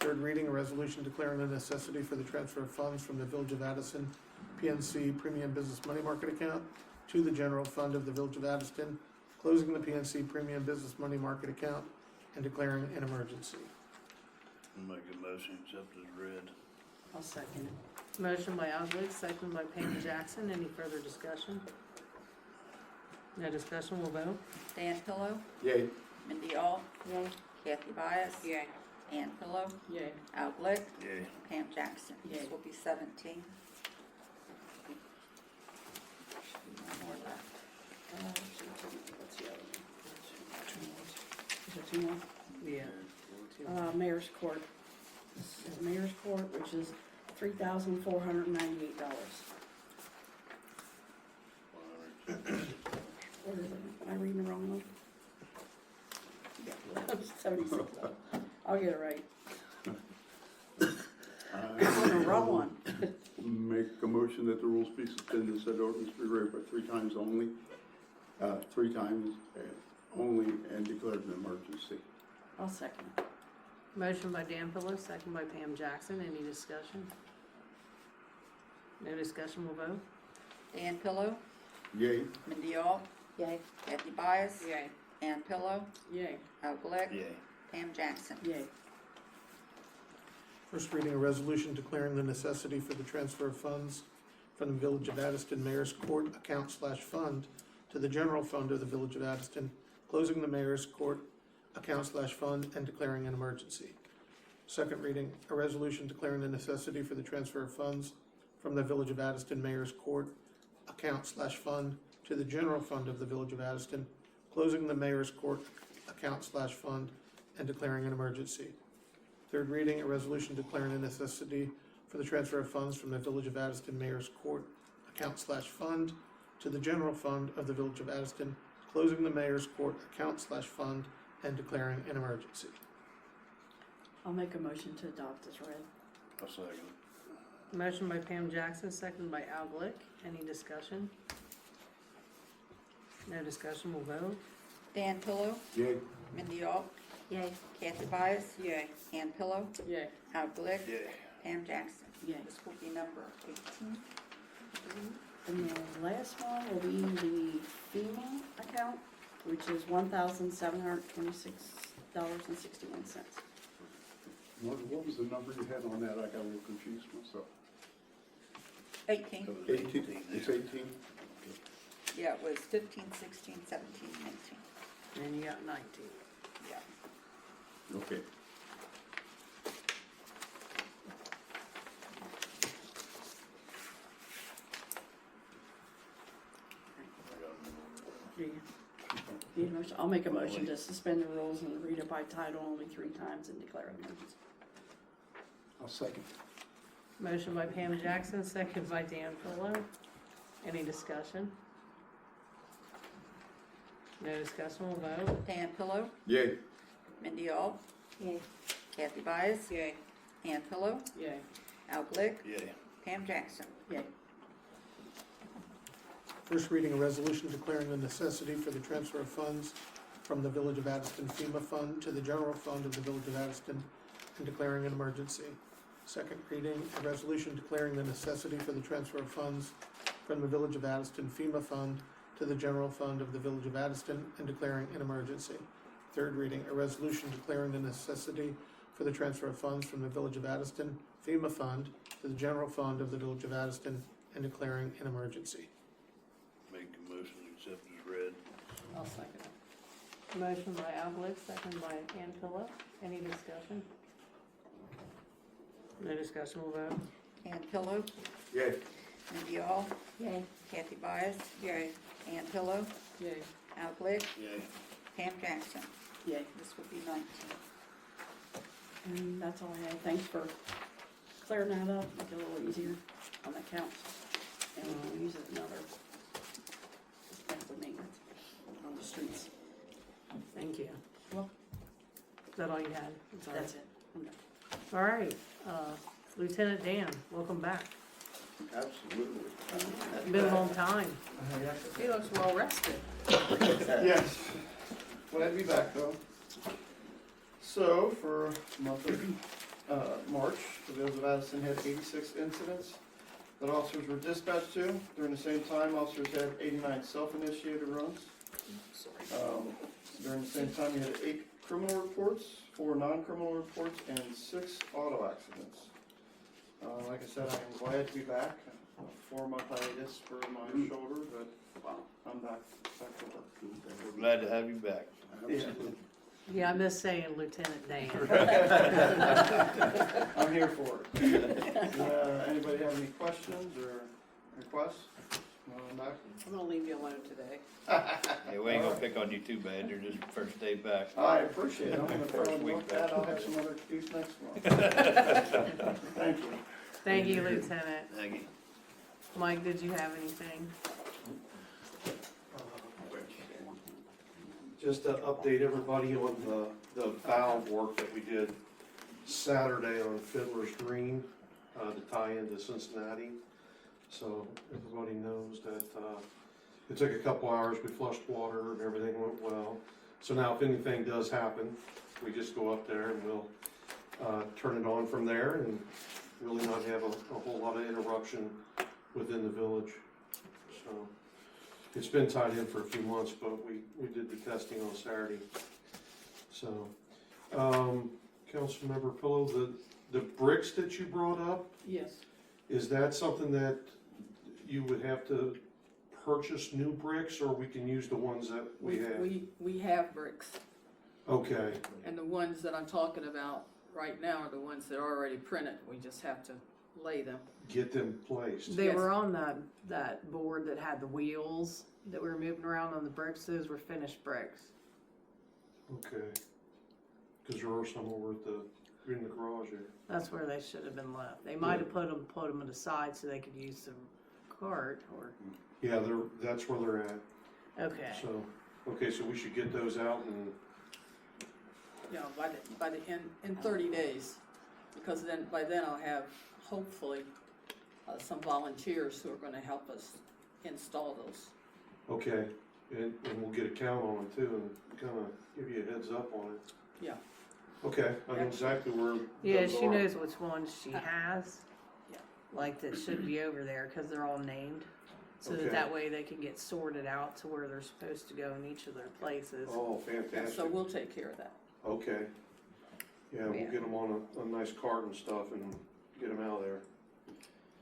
Third reading, a resolution declaring the necessity for the transfer of funds from the Village of Addyston PNC Premium Business Money Market Account to the general fund of the Village of Addyston, closing the PNC Premium Business Money Market Account and declaring an emergency. Make a motion to accept as read. I'll second it. Motion by Glick, second by Pam Jackson. Any further discussion? No discussion, we'll vote. Dan Pillow, Yay. Mindy Auel, Yay. Kathy Byess, Yay. Ann Pillow, Yay. Al Glick, Yay. Pam Jackson. Yay. This will be 17. One more left. What's the other one? Is there 2 more? Yeah. Mayor's Court. This is Mayor's Court, which is $3,498. What is it? Am I reading the wrong one? Yeah, $76. I'll get it right. On the wrong one. Make a motion that the rules be suspended, said ordinance be read by 3 times only, 3 times only, and declared an emergency. I'll second it. Motion by Auel, second by Pam Jackson. Any discussion? No discussion, we'll vote. Dan Pillow, Yay. Mindy Auel, Yay. Kathy Byess, Yay. Ann Pillow, Yay. Al Glick, Yay. Pam Jackson. Yay. First reading, a resolution declaring the necessity for the transfer of funds from the Village of Addyston Mayor's Court account/fund to the general fund of the Village of Addyston, closing the Mayor's Court account/fund and declaring an emergency. Second reading, a resolution declaring the necessity for the transfer of funds from the Village of Addyston Mayor's Court account/fund to the general fund of the Village of Addyston, closing the Mayor's Court account/fund and declaring an emergency. Third reading, a resolution declaring the necessity for the transfer of funds from the Village of Addyston Mayor's Court account/fund to the general fund of the Village of Addyston, closing the Mayor's Court account/fund and declaring an emergency. I'll make a motion to adopt as read. I'll second. Motion by Pam Jackson, second by Glick. Any discussion? No discussion, we'll vote. Dan Pillow, Yay. Mindy Auel, Yay. Kathy Byess, Yay. Ann Pillow, Yay. Al Glick, Yay. Pam Jackson. Yay. This will be number 18. And the last one will be the FEMA account, which is $1,726.61. What was the number you had on that? I got a little confused myself. 18. 18? It's 18? Yeah, it was 15, 16, 17, 19. And you got 19. Yeah. Okay. need a motion? I'll make a motion to suspend the rules and read it by title only 3 times and declare an emergency. I'll second. Motion by Pam Jackson, second by Dan Pillow. Any discussion? No discussion, we'll vote. Dan Pillow, Yay. Mindy Auel, Yay. Kathy Byess, Yay. Ann Pillow, Yay. Al Glick, Yeah. Pam Jackson. Yay. First reading, a resolution declaring the necessity for the transfer of funds from the Village of Addyston FEMA Fund to the General Fund of the Village of Addyston and declaring an emergency. Second reading, a resolution declaring the necessity for the transfer of funds from the Village of Addyston FEMA Fund to the General Fund of the Village of Addyston and declaring an emergency. Third reading, a resolution declaring the necessity for the transfer of funds from the Village of Addyston FEMA Fund to the General Fund of the Village of Addyston and declaring an emergency. Make a motion to accept as read. I'll second it. Motion by Al Glick, second by Ann Pillow. Any discussion? No discussion, we'll vote. Ann Pillow, Yay. Mindy Auel, Yay. Kathy Byess, Yay. Ann Pillow, Yay. Al Glick, Yeah. Pam Jackson. Yay. This will be 19. And that's all I have. Thanks for clearing that up, make it a little easier on the counts. And we'll use it another, for maintenance on the streets. Thank you. Well- Is that all you had? That's it. I'm done. All right, Lieutenant Dan, welcome back. Absolutely. Been a long time. He looks well rested. Yes, glad to be back though. So for the month of March, the Village of Addison had 86 incidents that officers were dispatched to. During the same time, officers had 89 self-initiated runs. During the same time, you had 8 criminal reports, 4 non-criminal reports, and 6 auto accidents. Like I said, I am glad to be back. 4-month hiatus for my shoulder, but I'm back to work. We're glad to have you back. Absolutely. Yeah, I miss saying Lieutenant Dan. I'm here for it. Anybody have any questions or requests? I'm back. I'm gonna leave you alone today. Hey, we ain't gonna pick on you too bad, you're just first day back. I appreciate it. I'm gonna First try and week look that. back. I'll have some other excuse next month. Thank you. Thank you, Lieutenant. Thank you. Mike, did you have anything? Just to update everybody on the valve work that we did Saturday on Fiddler's Green, to tie into Cincinnati. So everybody knows that, it took a couple hours, we flushed water, and everything went well. So now if anything does happen, we just go up there and we'll, turn it on from there and really not have a whole lot of interruption within the village, so. It's been tied in for a few months, but we did the testing on Saturday. So, Councilmember Pillow, the bricks that you brought up, Yes. is that something that you would have to purchase new bricks, or we can use the ones that we have? We have bricks, Okay, and the ones that I'm talking about right now are the ones that are already printed. We just have to lay them. get them placed. They Yes. were on that board that had the wheels that we were moving around on the bricks. Those were finished bricks. Okay. Because there are some over in the garage there. That's where they should have been left. They might have put them to the side so they could use the cart or, Yeah, that's where they're at. okay. So, okay, so we should get those out and, You know, in 30 days, because by then I'll have hopefully some volunteers who are going to help us install those. okay, and we'll get a count on them too and kind of give you a heads up on it. Yeah. Okay, I know exactly where. Yeah, those she are. knows which ones she has. Yeah. Like that should be over there because they're all named. So Okay. that way they can get sorted out to where they're supposed to go in each of their places. Oh, Yeah, fantastic. so we'll take care of that. Okay. Yeah, we'll Yeah. get them on a nice cart and stuff and get them out of there.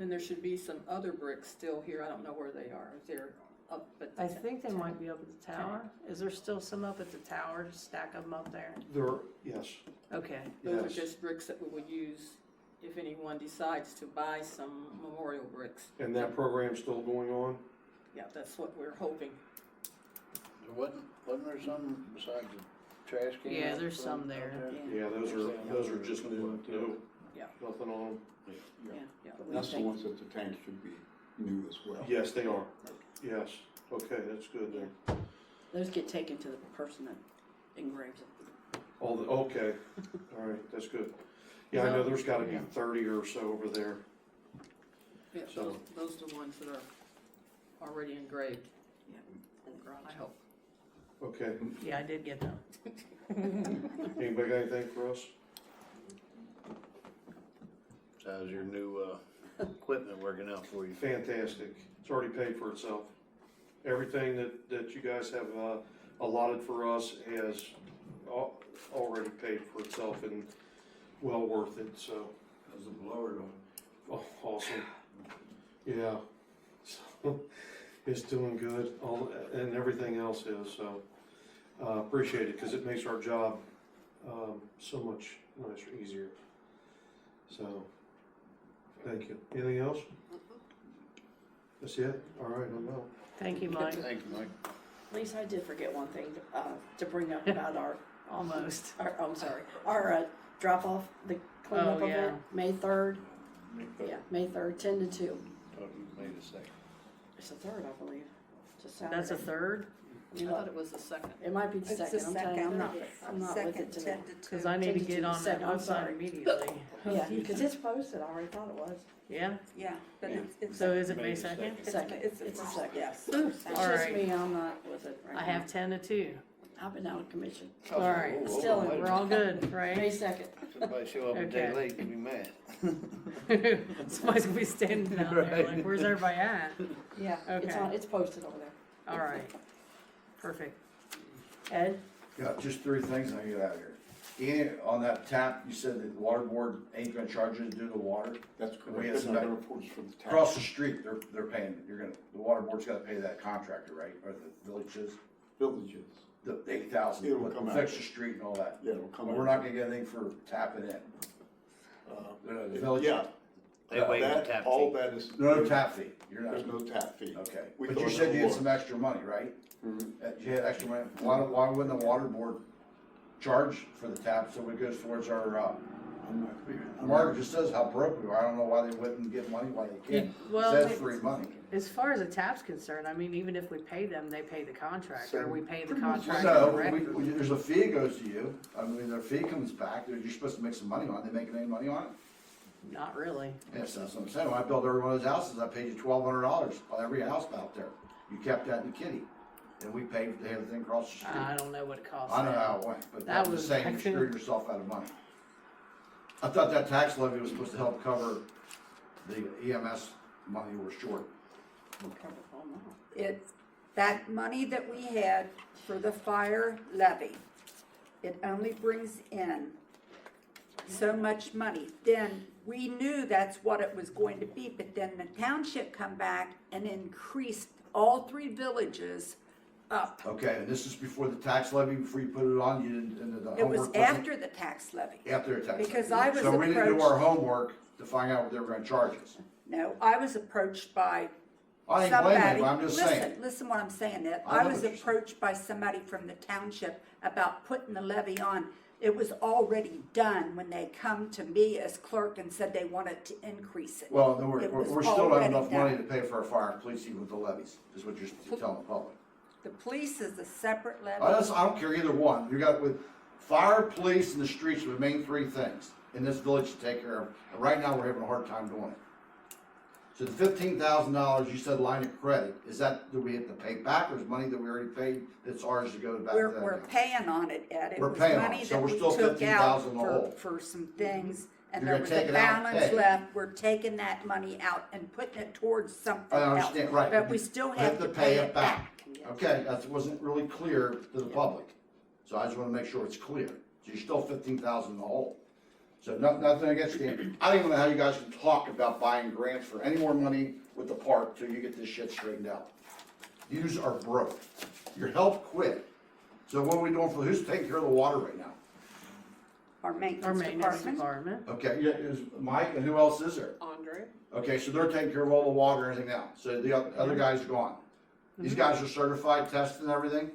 And there should be some other bricks still here. I don't know where they are. They're up at the I think they might be up at the tower. Is there still some up at the tower to stack them up there? Yes, Okay. Those are yes. just bricks that we would use if anyone decides to buy some memorial bricks. And that program's still going on? Yeah, that's what we're hoping. Wasn't there some besides the trash can? Yeah, there's some there. Yeah, those are just new, no, Yeah. nothing on them. Yeah. That's the ones that the tank should be new as well. Yes, they are, yes, okay, that's good then. Those get taken to the person that engraves it. Okay, all right, that's good. Yeah, I know there's gotta be 30 or so over there. Yeah, So- those are the ones that are already engraved, Yeah. In the I garage. hope. Okay, Yeah, I did get them. anybody got anything for us? So how's your new, equipment working out for you? Fantastic, it's already paid for itself. Everything that you guys have allotted for us has already paid for itself and well worth it, so. How's the blower doing? Oh, awesome. Yeah, so, it's doing good, and everything else is, so, appreciate it, cause it makes our job, so much nicer, easier. So, thank you. Anything else? That's it? All right, I'm out. Thank you, Mike. Thank you, Mike. Lisa, I did forget one thing, to bring up about Almost. I'm sorry, our, drop off, the cleanup Oh, yeah. event, May 3rd. Yeah, May 3rd, 10 to 2. Thought you made a second. It's the 3rd, I believe. It's a Saturday. That's a third? I thought it was the second. It might be the It's the second, I'm telling you, second. I'm not with it today. Cause I need to get on that Second, I'm website sorry. immediately. Yeah, because it's posted, I already thought it was. Yeah? Yeah, but it's. So is it May May the second? Second, It's it's a first, second. yes. It's All just right. me, I'm not with it right now. I have 10 to 2. I've been out of commission. All right. Whoa, whoa, Still, wait a We're all good, May right? 2nd. Somebody show up a day Okay. late, you'll be mad. Somebody's gonna be standing out there like, where's everybody at? Yeah, it's Okay. it's posted over there. All right. Perfect. Ed? Got just 3 things and I get out of here. Ian, on that tap, you said that the water board ain't gonna charge you to do the water. That's We correct. had That's somebody- not reports from the town. Across the street, they're paying, the water board's gotta pay that contractor, right? Or the villages, Villages. the 8,000, It'll come out. fix the street and all that. Yeah, it'll come But out. we're not gonna get anything for tapping in. The village, Yeah, They waive the that, tap all fee. that is. no tap fee, you're not, There's no tap fee. okay. We But thought you that said you had was- some extra money, right? Mhm. You had extra money, why wouldn't the water board charge for the tap so it goes towards our, I'm not clear. Margret just says how broke we are, I don't know why they wouldn't give money, why they can't. Well, It says free money. as far as the tap's concerned, I mean, even if we pay them, they pay the contractor, we pay the Pretty much. contractor No, directly. there's a fee that goes to you, I mean, their fee comes back, you're supposed to make some money on it, they making any money on it? Not really. Yes, that's what I'm saying, when I built every one of those houses, I paid you $1,200 on every house out there. You kept that in the kitty, and we paid to have the thing across the street. I don't know what it costs. I know now. how it went, but That I'm was just saying, you back then. screwed yourself out of money. I thought that tax levy was supposed to help cover the EMS money we're short. It's that money that we had for the fire levy. It only brings in so much money. Then we knew that's what it was going to be, but then the township come back and increased all 3 villages up. Okay, and this is before the tax levy, before you put it on, you didn't, and the It was homework wasn't? after the tax levy. After the tax levy. Because I was So we didn't do approached- our homework to find out what they were gonna charge us. No, I was approached by I ain't blaming somebody. you, I'm just saying. Listen what I'm saying, Ed. I I know was what you're saying. approached by somebody from the township about putting the levy on. It was already done when they come to me as clerk and said they wanted to increase it. Well, then It was we're still don't have already enough money done. to pay for our fire and police even with the levies, is what you're telling the public. The police is a separate levy. I don't care either one. You got with fire, police, and the streets are the main 3 things in this village to take care of. And right now, we're having a hard time doing it. So the $15,000 you said line of credit, is that, do we have to pay back, or is money that we already paid that's ours to go back to that? We're account? paying on it, Ed. It We're was paying on it, money so that we're we still took out $15,000 in the hole. for some things. And You're there gonna was take a it out and balance pay. left. We're taking that money out and putting it towards something I else. understand, right. But we still have to pay it back. Okay, that wasn't really clear to the public, so I just wanna make sure it's clear. So you're still 15,000 in the hole. So nothing against you. I don't even know how you guys can talk about buying grants for any more money with the park till you get this shit straightened out. Yous are broke. Your help quit. So what are we doing for, who's taking care of the water right now? Our Our maintenance maintenance department. department. Okay, yeah, is Mike, and who else is there? Andre? Okay, so they're taking care of all the water and everything else, so the other guys are gone. These guys are certified, tested and everything?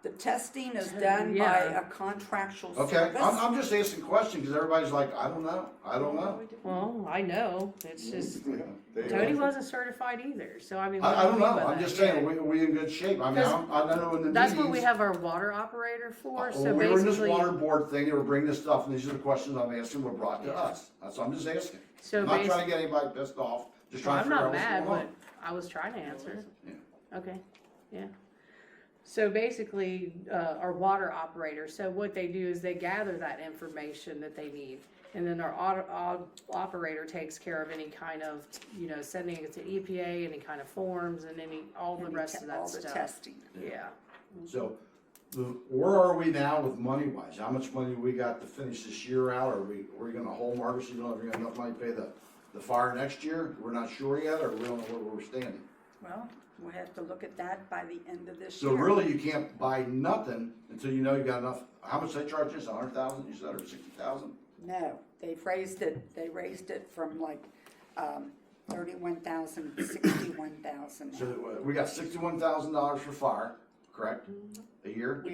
The testing is done by Yeah. a contractual Okay, service. I'm just asking questions, because everybody's like, I don't know, I don't know. Well, I know, it's just, Yeah, they Tony are. wasn't certified either, so I mean. what I do don't you know, mean by I'm that? just saying, Yeah. we in good shape, I mean, I know in the meetings. That's what we have our water operator for, so When we were in this basically, water board thing, they were bringing this stuff, and these are the questions I'm asking were brought to us. That's what I'm just asking. so I'm not trying to basically, get anybody pissed off, just well, trying to I'm figure out not what's mad, going on. but I was trying to answer. Yeah. Okay, yeah. So basically, our water operator, so what they do is they gather that information that they need. And then our operator takes care of any kind of, sending it to EPA, any kind of forms and all the rest of that All the stuff. testing. Yeah. So, where are we now with money wise? How much money we got to finish this year out? Are we gonna hold Margret, so you don't have enough money to pay the fire next year? We're not sure yet, or we don't know where we're standing? Well, we'll have to look at that by the end of this year. So really, you can't buy nothing until you know you got enough. How much they charge us? 100,000, you said, or 60,000? No, they raised it from like, 31,000 to 61,000 So now. we got $61,000 for fire, correct? A year?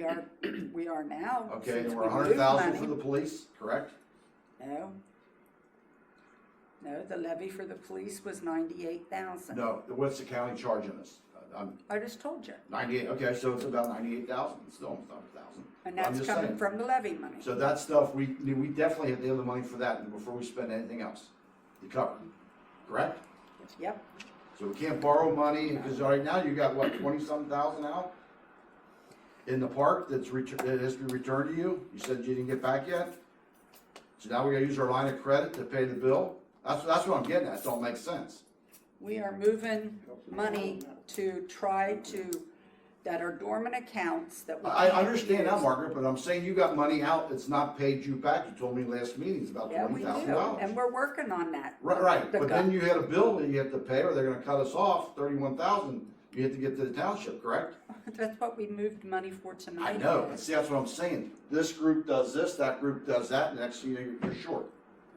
We are now. Okay, since and we we're moved 100,000 money. for the police, correct? No. No, the levy for the police was 98,000. No, what's the county charging us? I just told you. 98, okay, so it's about 98,000, it's still almost 100,000. And I'm that's just coming saying. from the levy money. So that stuff, we definitely have to have the money for that before we spend anything else to cover, correct? Yep. So we can't borrow money, because right now you got what, 20-some thousand out? In the park that has to be returned to you, you said you didn't get back yet? So now we gotta use our line of credit to pay the bill? That's what I'm getting at, it don't make sense. We are moving money to try to, that are dormant accounts that we I can't understand that, use. Margaret, but I'm saying you got money out that's not paid you back, you told me last meeting, it's about Yeah, we do, $20,000. and we're working on that. Right, The but then you had a bill that you have to pay, or they're gonna cut us off, 31,000, you have to get to the township, correct? That's what we moved money for tonight. I know, but see, that's what I'm saying, this group does this, that group does that, and next thing you know, you're short.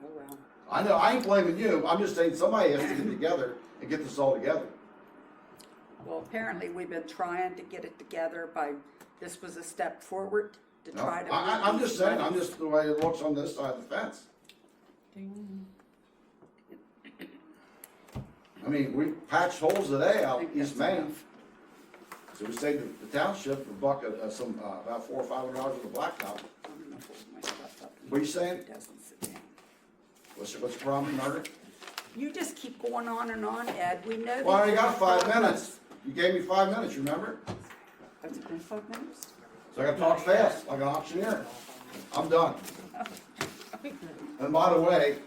Oh, well. I know, I ain't blaming you, I'm just saying somebody has to get together and get this all together. Well, apparently we've been trying to get it together this was a step forward to No, try to. I'm move just saying, money. I'm just the way it looks on this side of the fence. I mean, we patched holes today I out think East that's Main. enough. So we saved the township a buck, about $400 or $500 with the blacktop. I'm gonna hold my stuff up. What are you saying? It doesn't sit down. What's the problem, Margaret? You just keep going on and on, Ed, we know. Well, I that already got you're 5 minutes. You gave me 5 minutes, remember? Has it been 5 minutes? So I gotta talk fast, like an auctioneer. I'm done. And by the way,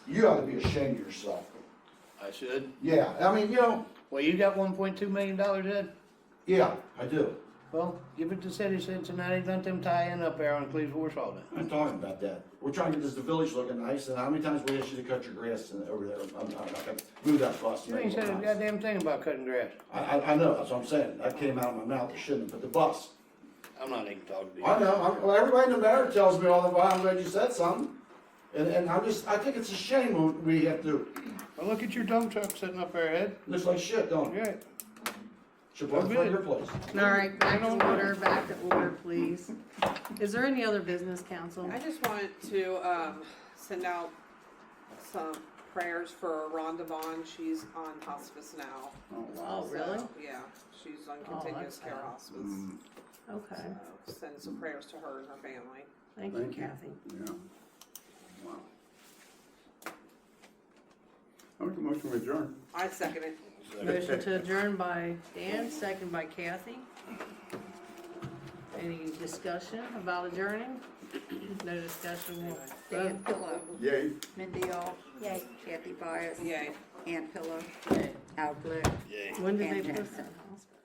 you ought to be ashamed of yourself. I should. Yeah, I mean, Well, you got $1.2 million, Ed? yeah, I do. Well, give it to city of Cincinnati, let them tie in up there on Cleve's horse all day. I'm talking about that. We're trying to get the village looking nice, and how many times we asked you to cut your grass over there? I'm not gonna move that fuss. You ain't said a goddamn thing about cutting grass. I know, that's what I'm saying. That came out of my mouth, it shouldn't, but the bus. I'm not even talking to you. I know, well, everybody in the mayor tells me all the while, I'm glad you said something. And I think it's a shame when we have to, Well, look at your dump truck sitting up there, Ed. looks like shit, don't it? Right. Should put it in your place. All right, back to order, please. Is there any other business, council? I just wanted to, send out some prayers for Rhonda Vaughn, she's on hospice now. Oh, Oh, really? So, yeah, she's on Oh, continuous that's care sad. hospice. Okay, So send some prayers to her and her family. thank you, Thank you. Kathy. Yeah. Wow. I make a motion to adjourn. I second it. Motion to adjourn by Dan, second by Kathy. Any discussion about adjourning? No discussion, we'll Dan vote. Pillow, Yay. Mindy Auel, Yay. Kathy Byess, Yay. Ann Pillow, Okay. Al Glick, Yay. When did they And put Jensen. that in hospital?